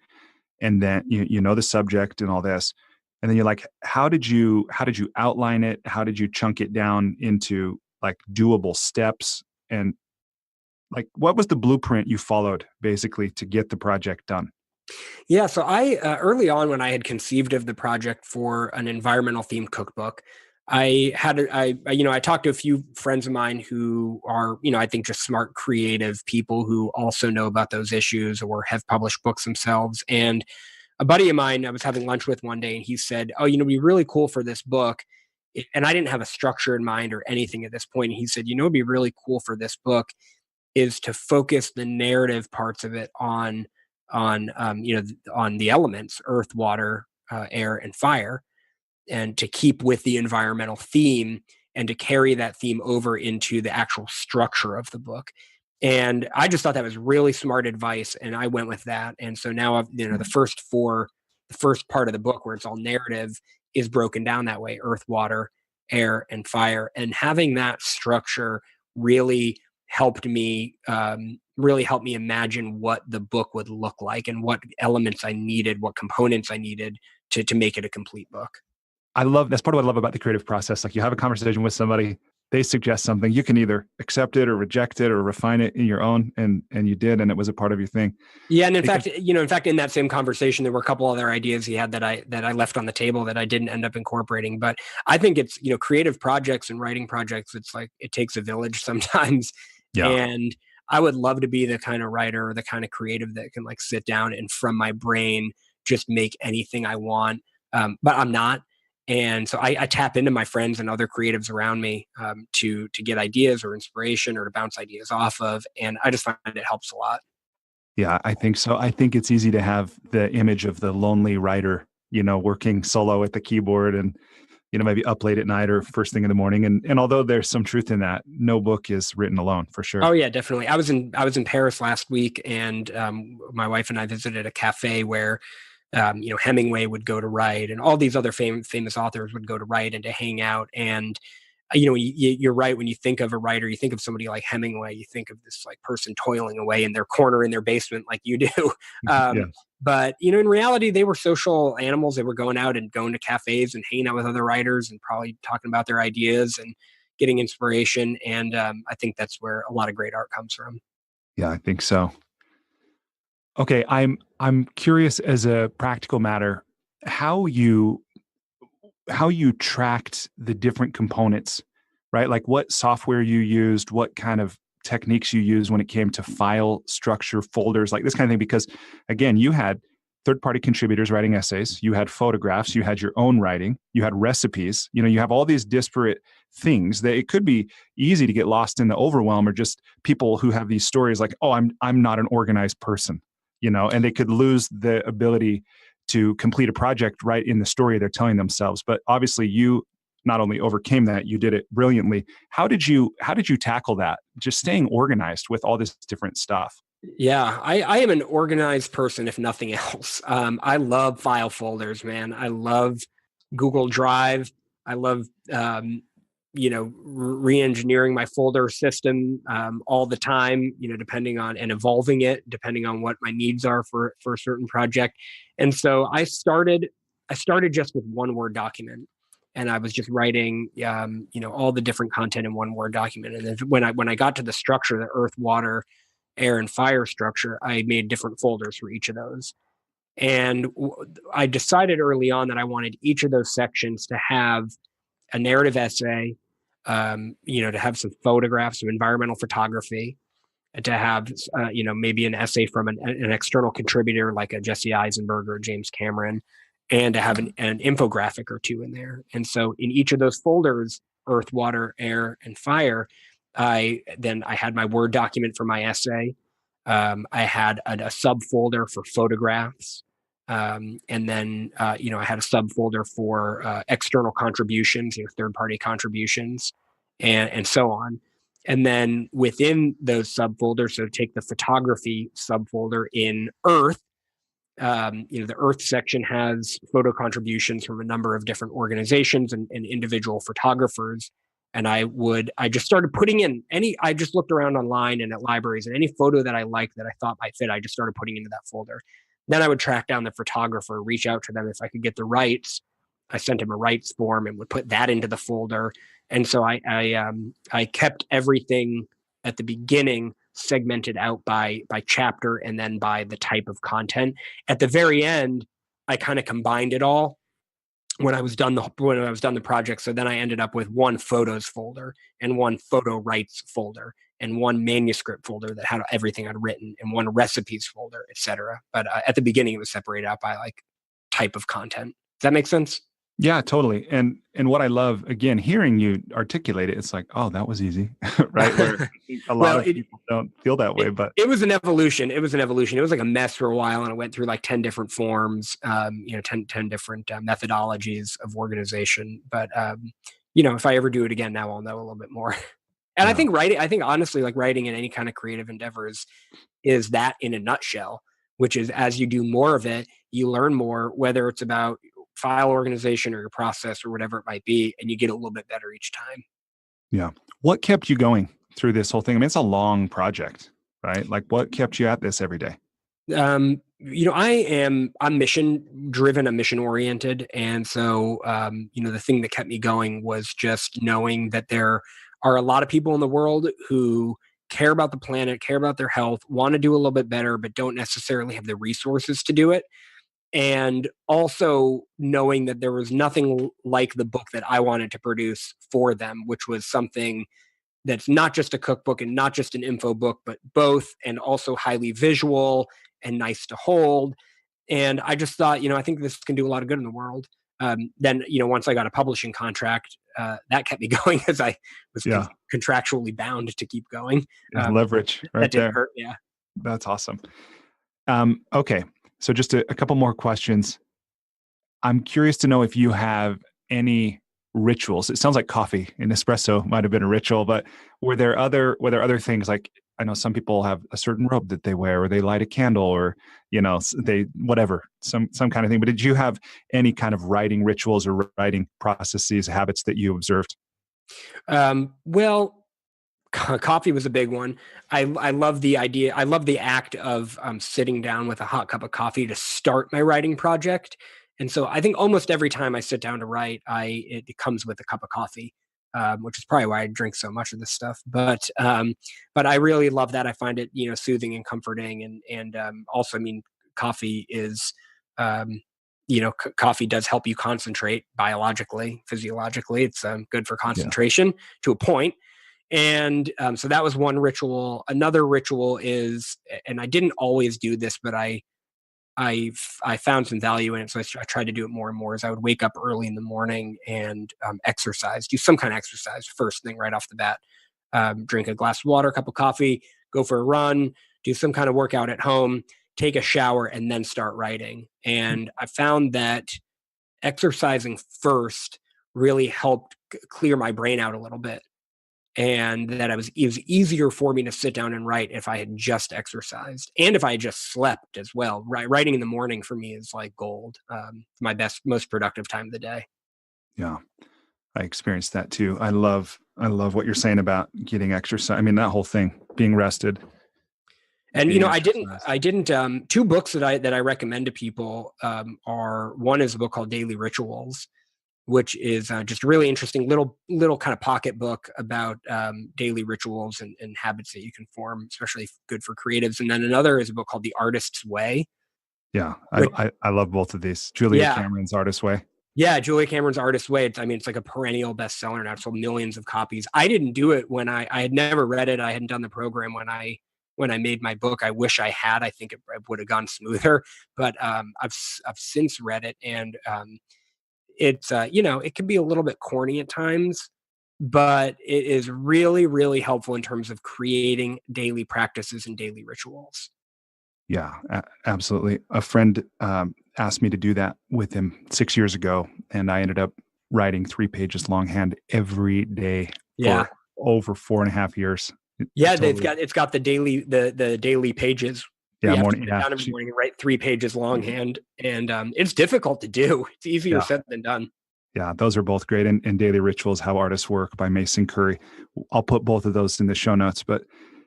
and then you know the subject and all this, and then you're like, how did you outline it? How did you chunk it down into like doable steps? And like, what was the blueprint you followed basically to get the project done? Yeah, so I early on when I had conceived of the project for an environmental themed cookbook, I talked to a few friends of mine who are, I think just smart, creative people who also know about those issues or have published books themselves. And a buddy of mine I was having lunch with one day, and he said, "Oh, it'd be really cool for this book." And I didn't have a structure in mind or anything at this point. And he said, "It'd be really cool for this book is to focus the narrative parts of it on the elements, earth, water, air, and fire, and to keep with the environmental theme and to carry that theme over into the actual structure of the book." And I just thought that was really smart advice, and I went with that. And so now the first part of the book where it's all narrative is broken down that way: earth, water, air, and fire. And having that structure really helped me really helped me imagine what the book would look like and what elements I needed, what components I needed to make it a complete book. That's part of what I love about the creative process. Like you have a conversation with somebody, they suggest something, you can either accept it or reject it or refine it in your own, and you did, and it was a part of your thing. Yeah, and in fact, in that same conversation, there were a couple other ideas he had that I left on the table that I didn't end up incorporating. But I think it's, creative projects and writing projects, it's like it takes a village sometimes. Yeah. And I would love to be the kind of writer or the kind of creative that can like sit down and from my brain just make anything I want. But I'm not. And so I tap into my friends and other creatives around me to get ideas or inspiration or to bounce ideas off of. And I just find it helps a lot. Yeah, I think so. I think it's easy to have the image of the lonely writer, working solo at the keyboard and, maybe up late at night or first thing in the morning. And although there's some truth in that, no book is written alone, for sure. Oh yeah, definitely. I was in Paris last week, and my wife and I visited a cafe where Hemingway would go to write, and all these other famous authors would go to write and to hang out. And you're right. When you think of a writer, you think of somebody like Hemingway. You think of this like person toiling away in their corner in their basement, like you do. Yeah. But in reality, they were social animals. They were going out and going to cafes and hanging out with other writers and probably talking about their ideas and getting inspiration. And I think that's where a lot of great art comes from. Yeah, I think so. Okay, I'm curious as a practical matter, how you tracked the different components, right? Like what software you used, what kind of techniques you used when it came to file structure, folders, like this kind of thing. Because again, you had third-party contributors writing essays, you had photographs, you had your own writing, you had recipes, you have all these disparate things that it could be easy to get lost in the overwhelm, or just people who have these stories like, oh, I'm not an organized person, and they could lose the ability to complete a project right in the story they're telling themselves. But obviously you not only overcame that, you did it brilliantly. How did you tackle that? Just staying organized with all this different stuff. Yeah, I am an organized person, if nothing else. I love file folders, man. I love Google Drive. I love, re-engineering my folder system all the time, depending on and evolving it, depending on what my needs are for a certain project. And so I started just with one Word document. And I was just writing, all the different content in one Word document. And then when I got to the structure, the earth, water, air, and fire structure, I made different folders for each of those. And I decided early on that I wanted each of those sections to have a narrative essay, to have some photographs, some environmental photography, and to have, maybe an essay from an external contributor like a Jesse Eisenberg or James Cameron, and to have an infographic or two in there. And so in each of those folders, earth, water, air, and fire, I had my Word document for my essay. I had a subfolder for photographs. And then, I had a subfolder for external contributions, third-party contributions, and so on. And then within those subfolders, so take the photography subfolder in Earth, the Earth section has photo contributions from a number of different organizations and individual photographers. And I just started putting in I just looked around online and at libraries, and any photo that I liked that I thought might fit, I just started putting into that folder. Then I would track down the photographer, reach out to them if I could get the rights. I sent him a rights form and would put that into the folder. And so I kept everything at the beginning segmented out by chapter and then by the type of content. At the very end, I kind of combined it all when I was done the project. So then I ended up with one photos folder and one photo rights folder and one manuscript folder that had everything I'd written and one recipes folder, etc. But at the beginning, it was separated out by like type of content. Does that make sense? Yeah, totally. And what I love, again, hearing you articulate it, it's like, oh, that was easy, right? Where a lot of people don't feel that way, but it was an evolution. It was like a mess for a while, and I went through like 10 different forms, 10 different methodologies of organization. But if I ever do it again now, I'll know a little bit more. And yeah. I think honestly, like writing in any kind of creative endeavor is that in a nutshell, which is as you do more of it, you learn more, whether it's about file organization or your process or whatever it might be, and you get a little bit better each time. Yeah. What kept you going through this whole thing? I mean, it's a long project, right? Like what kept you at this every day? I'm mission driven, I'm mission oriented. And so, the thing that kept me going was just knowing that there are a lot of people in the world who care about the planet, care about their health, want to do a little bit better, but don't necessarily have the resources to do it. And also knowing that there was nothing like the book that I wanted to produce for them, which was something that's not just a cookbook and not just an info book, but both, and also highly visual and nice to hold. And I just thought, I think this can do a lot of good in the world. Then, once I got a publishing contract, that kept me going because I was Yeah. contractually bound to keep going. Leverage right that didn't there. hurt. Yeah. That's awesome. Okay. So just a couple more questions. I'm curious to know if you have any rituals. It sounds like coffee and espresso might have been a ritual, but were there other things like I know some people have a certain robe that they wear or they light a candle or they whatever, some kind of thing. But did you have any kind of writing rituals or writing processes, habits that you observed? Well, coffee was a big one. I love the idea. I love the act of sitting down with a hot cup of coffee to start my writing project. And so I think almost every time I sit down to write, it comes with a cup of coffee, which is probably why I drink so much of this stuff. But I really love that. I find it soothing and comforting, and also, I mean, coffee is coffee does help you concentrate biologically, physiologically. It's good for concentration to a point. And so that was one ritual. Another ritual is, and I didn't always do this, but I found some value in it. So I tried to do it more and more. Is I would wake up early in the morning and exercise, do some kind of exercise first thing right off the bat. Drink a glass of water, a cup of coffee, go for a run, do some kind of workout at home, take a shower, and then start writing. And I found that exercising first really helped clear my brain out a little bit. And that it was easier for me to sit down and write if I had just exercised and if I had just slept as well. Writing in the morning for me is like gold. My most productive time of the day. Yeah, I experienced that too. I love what you're saying about getting exercise. I mean, that whole thing, being rested. And I didn't. Two books that I recommend to people are, one is a book called Daily Rituals, which is just a really interesting little kind of pocket book about daily rituals and habits that you can form, especially good for creatives. And then another is a book called The Artist's Way. Yeah, I love both of these. Julia Cameron's Artist's Way. Yeah, Julia Cameron's Artist's Way. It's like a perennial bestseller now. It sold millions of copies. I didn't do it when I had never read it. I hadn't done the program when I made my book. I wish I had. I think it would have gone smoother. But I've since read it, and it's it can be a little bit corny at times, but it is really, really helpful in terms of creating daily practices and daily rituals. Yeah, absolutely. A friend asked me to do that with him 6 years ago, and I ended up writing 3 pages longhand every day for over 4.5 years. It's got the daily pages. Yeah, you have morning. to sit down every morning and write 3 pages longhand, and it's difficult to do. It's easier said than done. Yeah, those are both great. And Daily Rituals, How Artists Work by Mason Curry. I'll put both of those in the show notes, but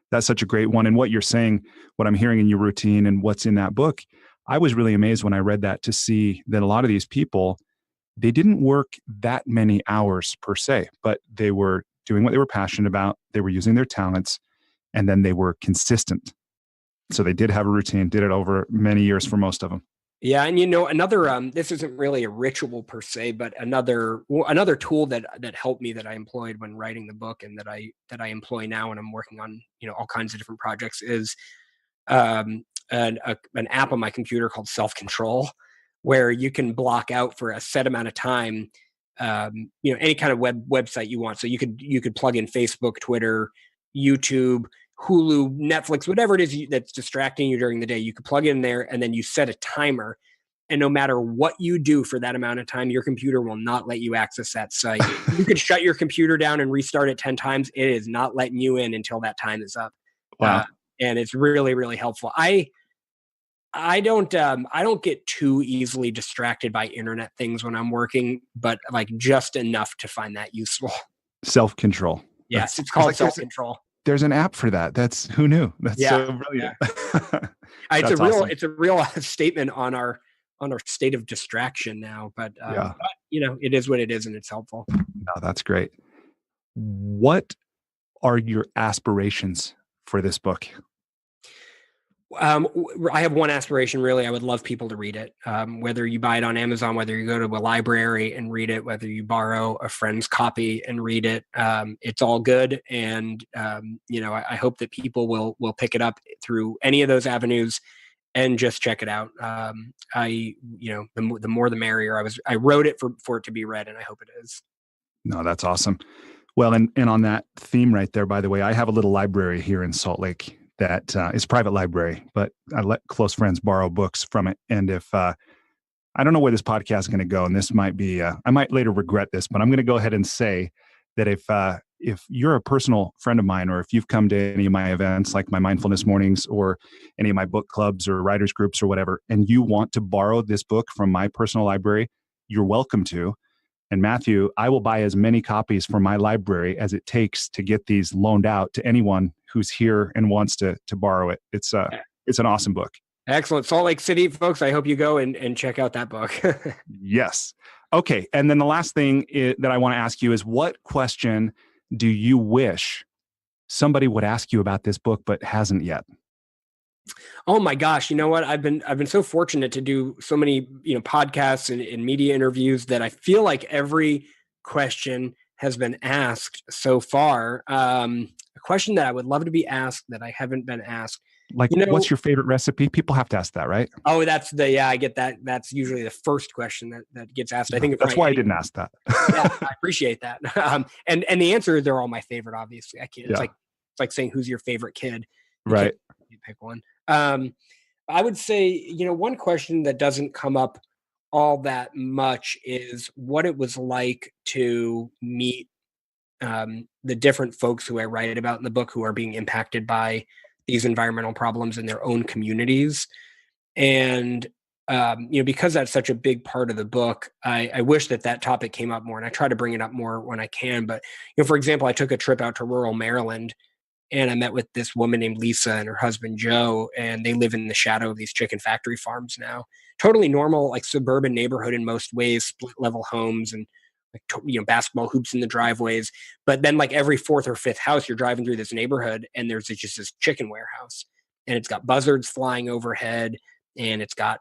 that's such a great one. And what you're saying, what I'm hearing in your routine and what's in that book, I was really amazed when I read that to see that a lot of these people, they didn't work that many hours per se, but they were doing what they were passionate about. They were using their talents, and then they were consistent. So they did have a routine, did it over many years for most of them. Yeah, and another this isn't really a ritual per se, but another tool that helped me, that I employed when writing the book, and that I employ now when I'm working on all kinds of different projects, is an app on my computer called Self Control, where you can block out for a set amount of time any kind of website you want. So you could plug in Facebook, Twitter, YouTube, Hulu, Netflix, whatever it is that's distracting you during the day. You could plug in there, and then you set a timer. And no matter what you do for that amount of time, your computer will not let you access that site. You could shut your computer down and restart it 10 times. It is not letting you in until that time is up. Wow. And it's really, really helpful. I don't get too easily distracted by internet things when I'm working, but like just enough to find that useful. Self-control. Yes, it's called Self-Control. there's an app for that. Who knew? That's so brilliant. Yeah. It's a real statement on our state of distraction now, but it is what it is, and it's helpful. No, that's great. What are your aspirations for this book? I have one aspiration, really. I would love people to read it. Whether you buy it on Amazon, whether you go to a library and read it, whether you borrow a friend's copy and read it, it's all good. And I hope that people will pick it up through any of those avenues and just check it out. The more the merrier. I wrote it for it to be read, and I hope it is. No, that's awesome. Well, and on that theme right there, by the way, I have a little library here in Salt Lake that is a private library, but I let close friends borrow books from it. And if I don't know where this podcast is going to go, and this might be, I might later regret this, but I'm going to go ahead and say that if you're a personal friend of mine, or if you've come to any of my events, like my mindfulness mornings or any of my book clubs or writers groups or whatever, and you want to borrow this book from my personal library, you're welcome to. And Matthew, I will buy as many copies from my library as it takes to get these loaned out to anyone who's here and wants to borrow it. It's an awesome book. Excellent. Salt Lake City, folks, I hope you go and check out that book. Yes. Okay. And then the last thing that I want to ask you is, what question do you wish somebody would ask you about this book but hasn't yet? Oh my gosh. You know what? I've been so fortunate to do so many, podcasts and media interviews that I feel like every question has been asked so far. A question that I would love to be asked that I haven't been asked. Like, what's your favorite recipe? People have to ask that, right? Oh, I get that. That's usually the first question that gets asked. I think that's why I didn't ask that. Yeah, I appreciate that. And the answer is they're all my favorite, obviously. It's like saying, who's your favorite kid? Right. You pick one. I would say, one question that doesn't come up all that much is what it was like to meet the different folks who I write about in the book who are being impacted by these environmental problems in their own communities. And, because that's such a big part of the book, I wish that topic came up more, and I try to bring it up more when I can. But, for example, I took a trip out to rural Maryland, and I met with this woman named Lisa and her husband, Joe, and they live in the shadow of these chicken factory farms now. Totally normal, like suburban neighborhood in most ways, split level homes and basketball hoops in the driveways. But then like every fourth or fifth house, you're driving through this neighborhood and there's just this chicken warehouse, and it's got buzzards flying overhead, and it's got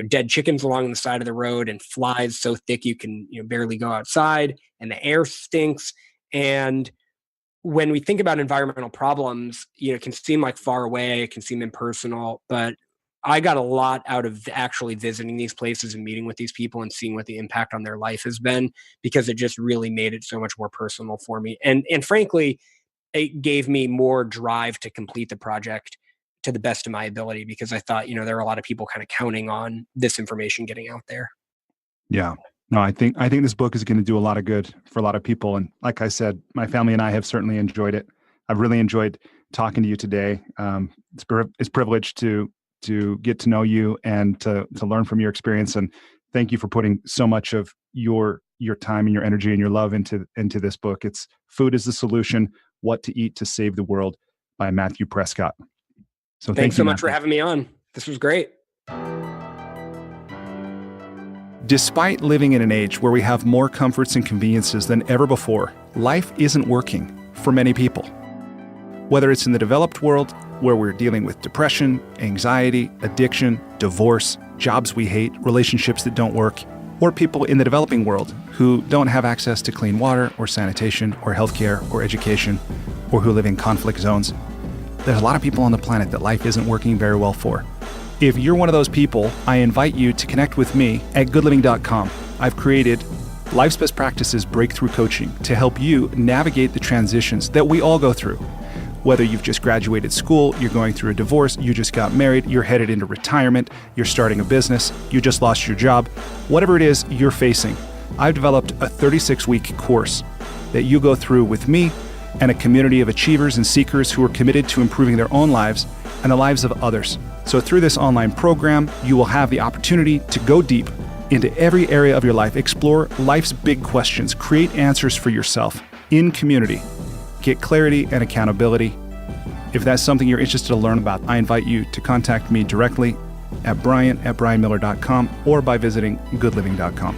dead chickens along the side of the road, and flies so thick you can barely go outside, and the air stinks. And when we think about environmental problems, it can seem like far away, it can seem impersonal, but I got a lot out of actually visiting these places and meeting with these people and seeing what the impact on their life has been, because it just really made it so much more personal for me. And frankly, it gave me more drive to complete the project to the best of my ability, because I thought, there are a lot of people kind of counting on this information getting out there. Yeah. No, I think this book is going to do a lot of good for a lot of people. And like I said, my family and I have certainly enjoyed it. I've really enjoyed talking to you today. It's privileged to get to know you and to learn from your experience. And thank you for putting so much of your time and your energy and your love into this book. It's Food is the Solution: What to Eat to Save the World by Matthew Prescott. So thanks so much for having me on. This was great. Despite living in an age where we have more comforts and conveniences than ever before, life isn't working for many people. Whether it's in the developed world, where we're dealing with depression, anxiety, addiction, divorce, jobs we hate, relationships that don't work, or people in the developing world who don't have access to clean water or sanitation or healthcare or education, or who live in conflict zones, there's a lot of people on the planet that life isn't working very well for. If you're one of those people, I invite you to connect with me at goodliving.com. I've created Life's Best Practices Breakthrough Coaching to help you navigate the transitions that we all go through. Whether you've just graduated school, you're going through a divorce, you just got married, you're headed into retirement, you're starting a business, you just lost your job, whatever it is you're facing, I've developed a 36-week course that you go through with me and a community of achievers and seekers who are committed to improving their own lives and the lives of others. So through this online program, you will have the opportunity to go deep into every area of your life, explore life's big questions, create answers for yourself in community, get clarity and accountability. If that's something you're interested to learn about, I invite you to contact me directly at brian@brianmiller.com or by visiting goodliving.com.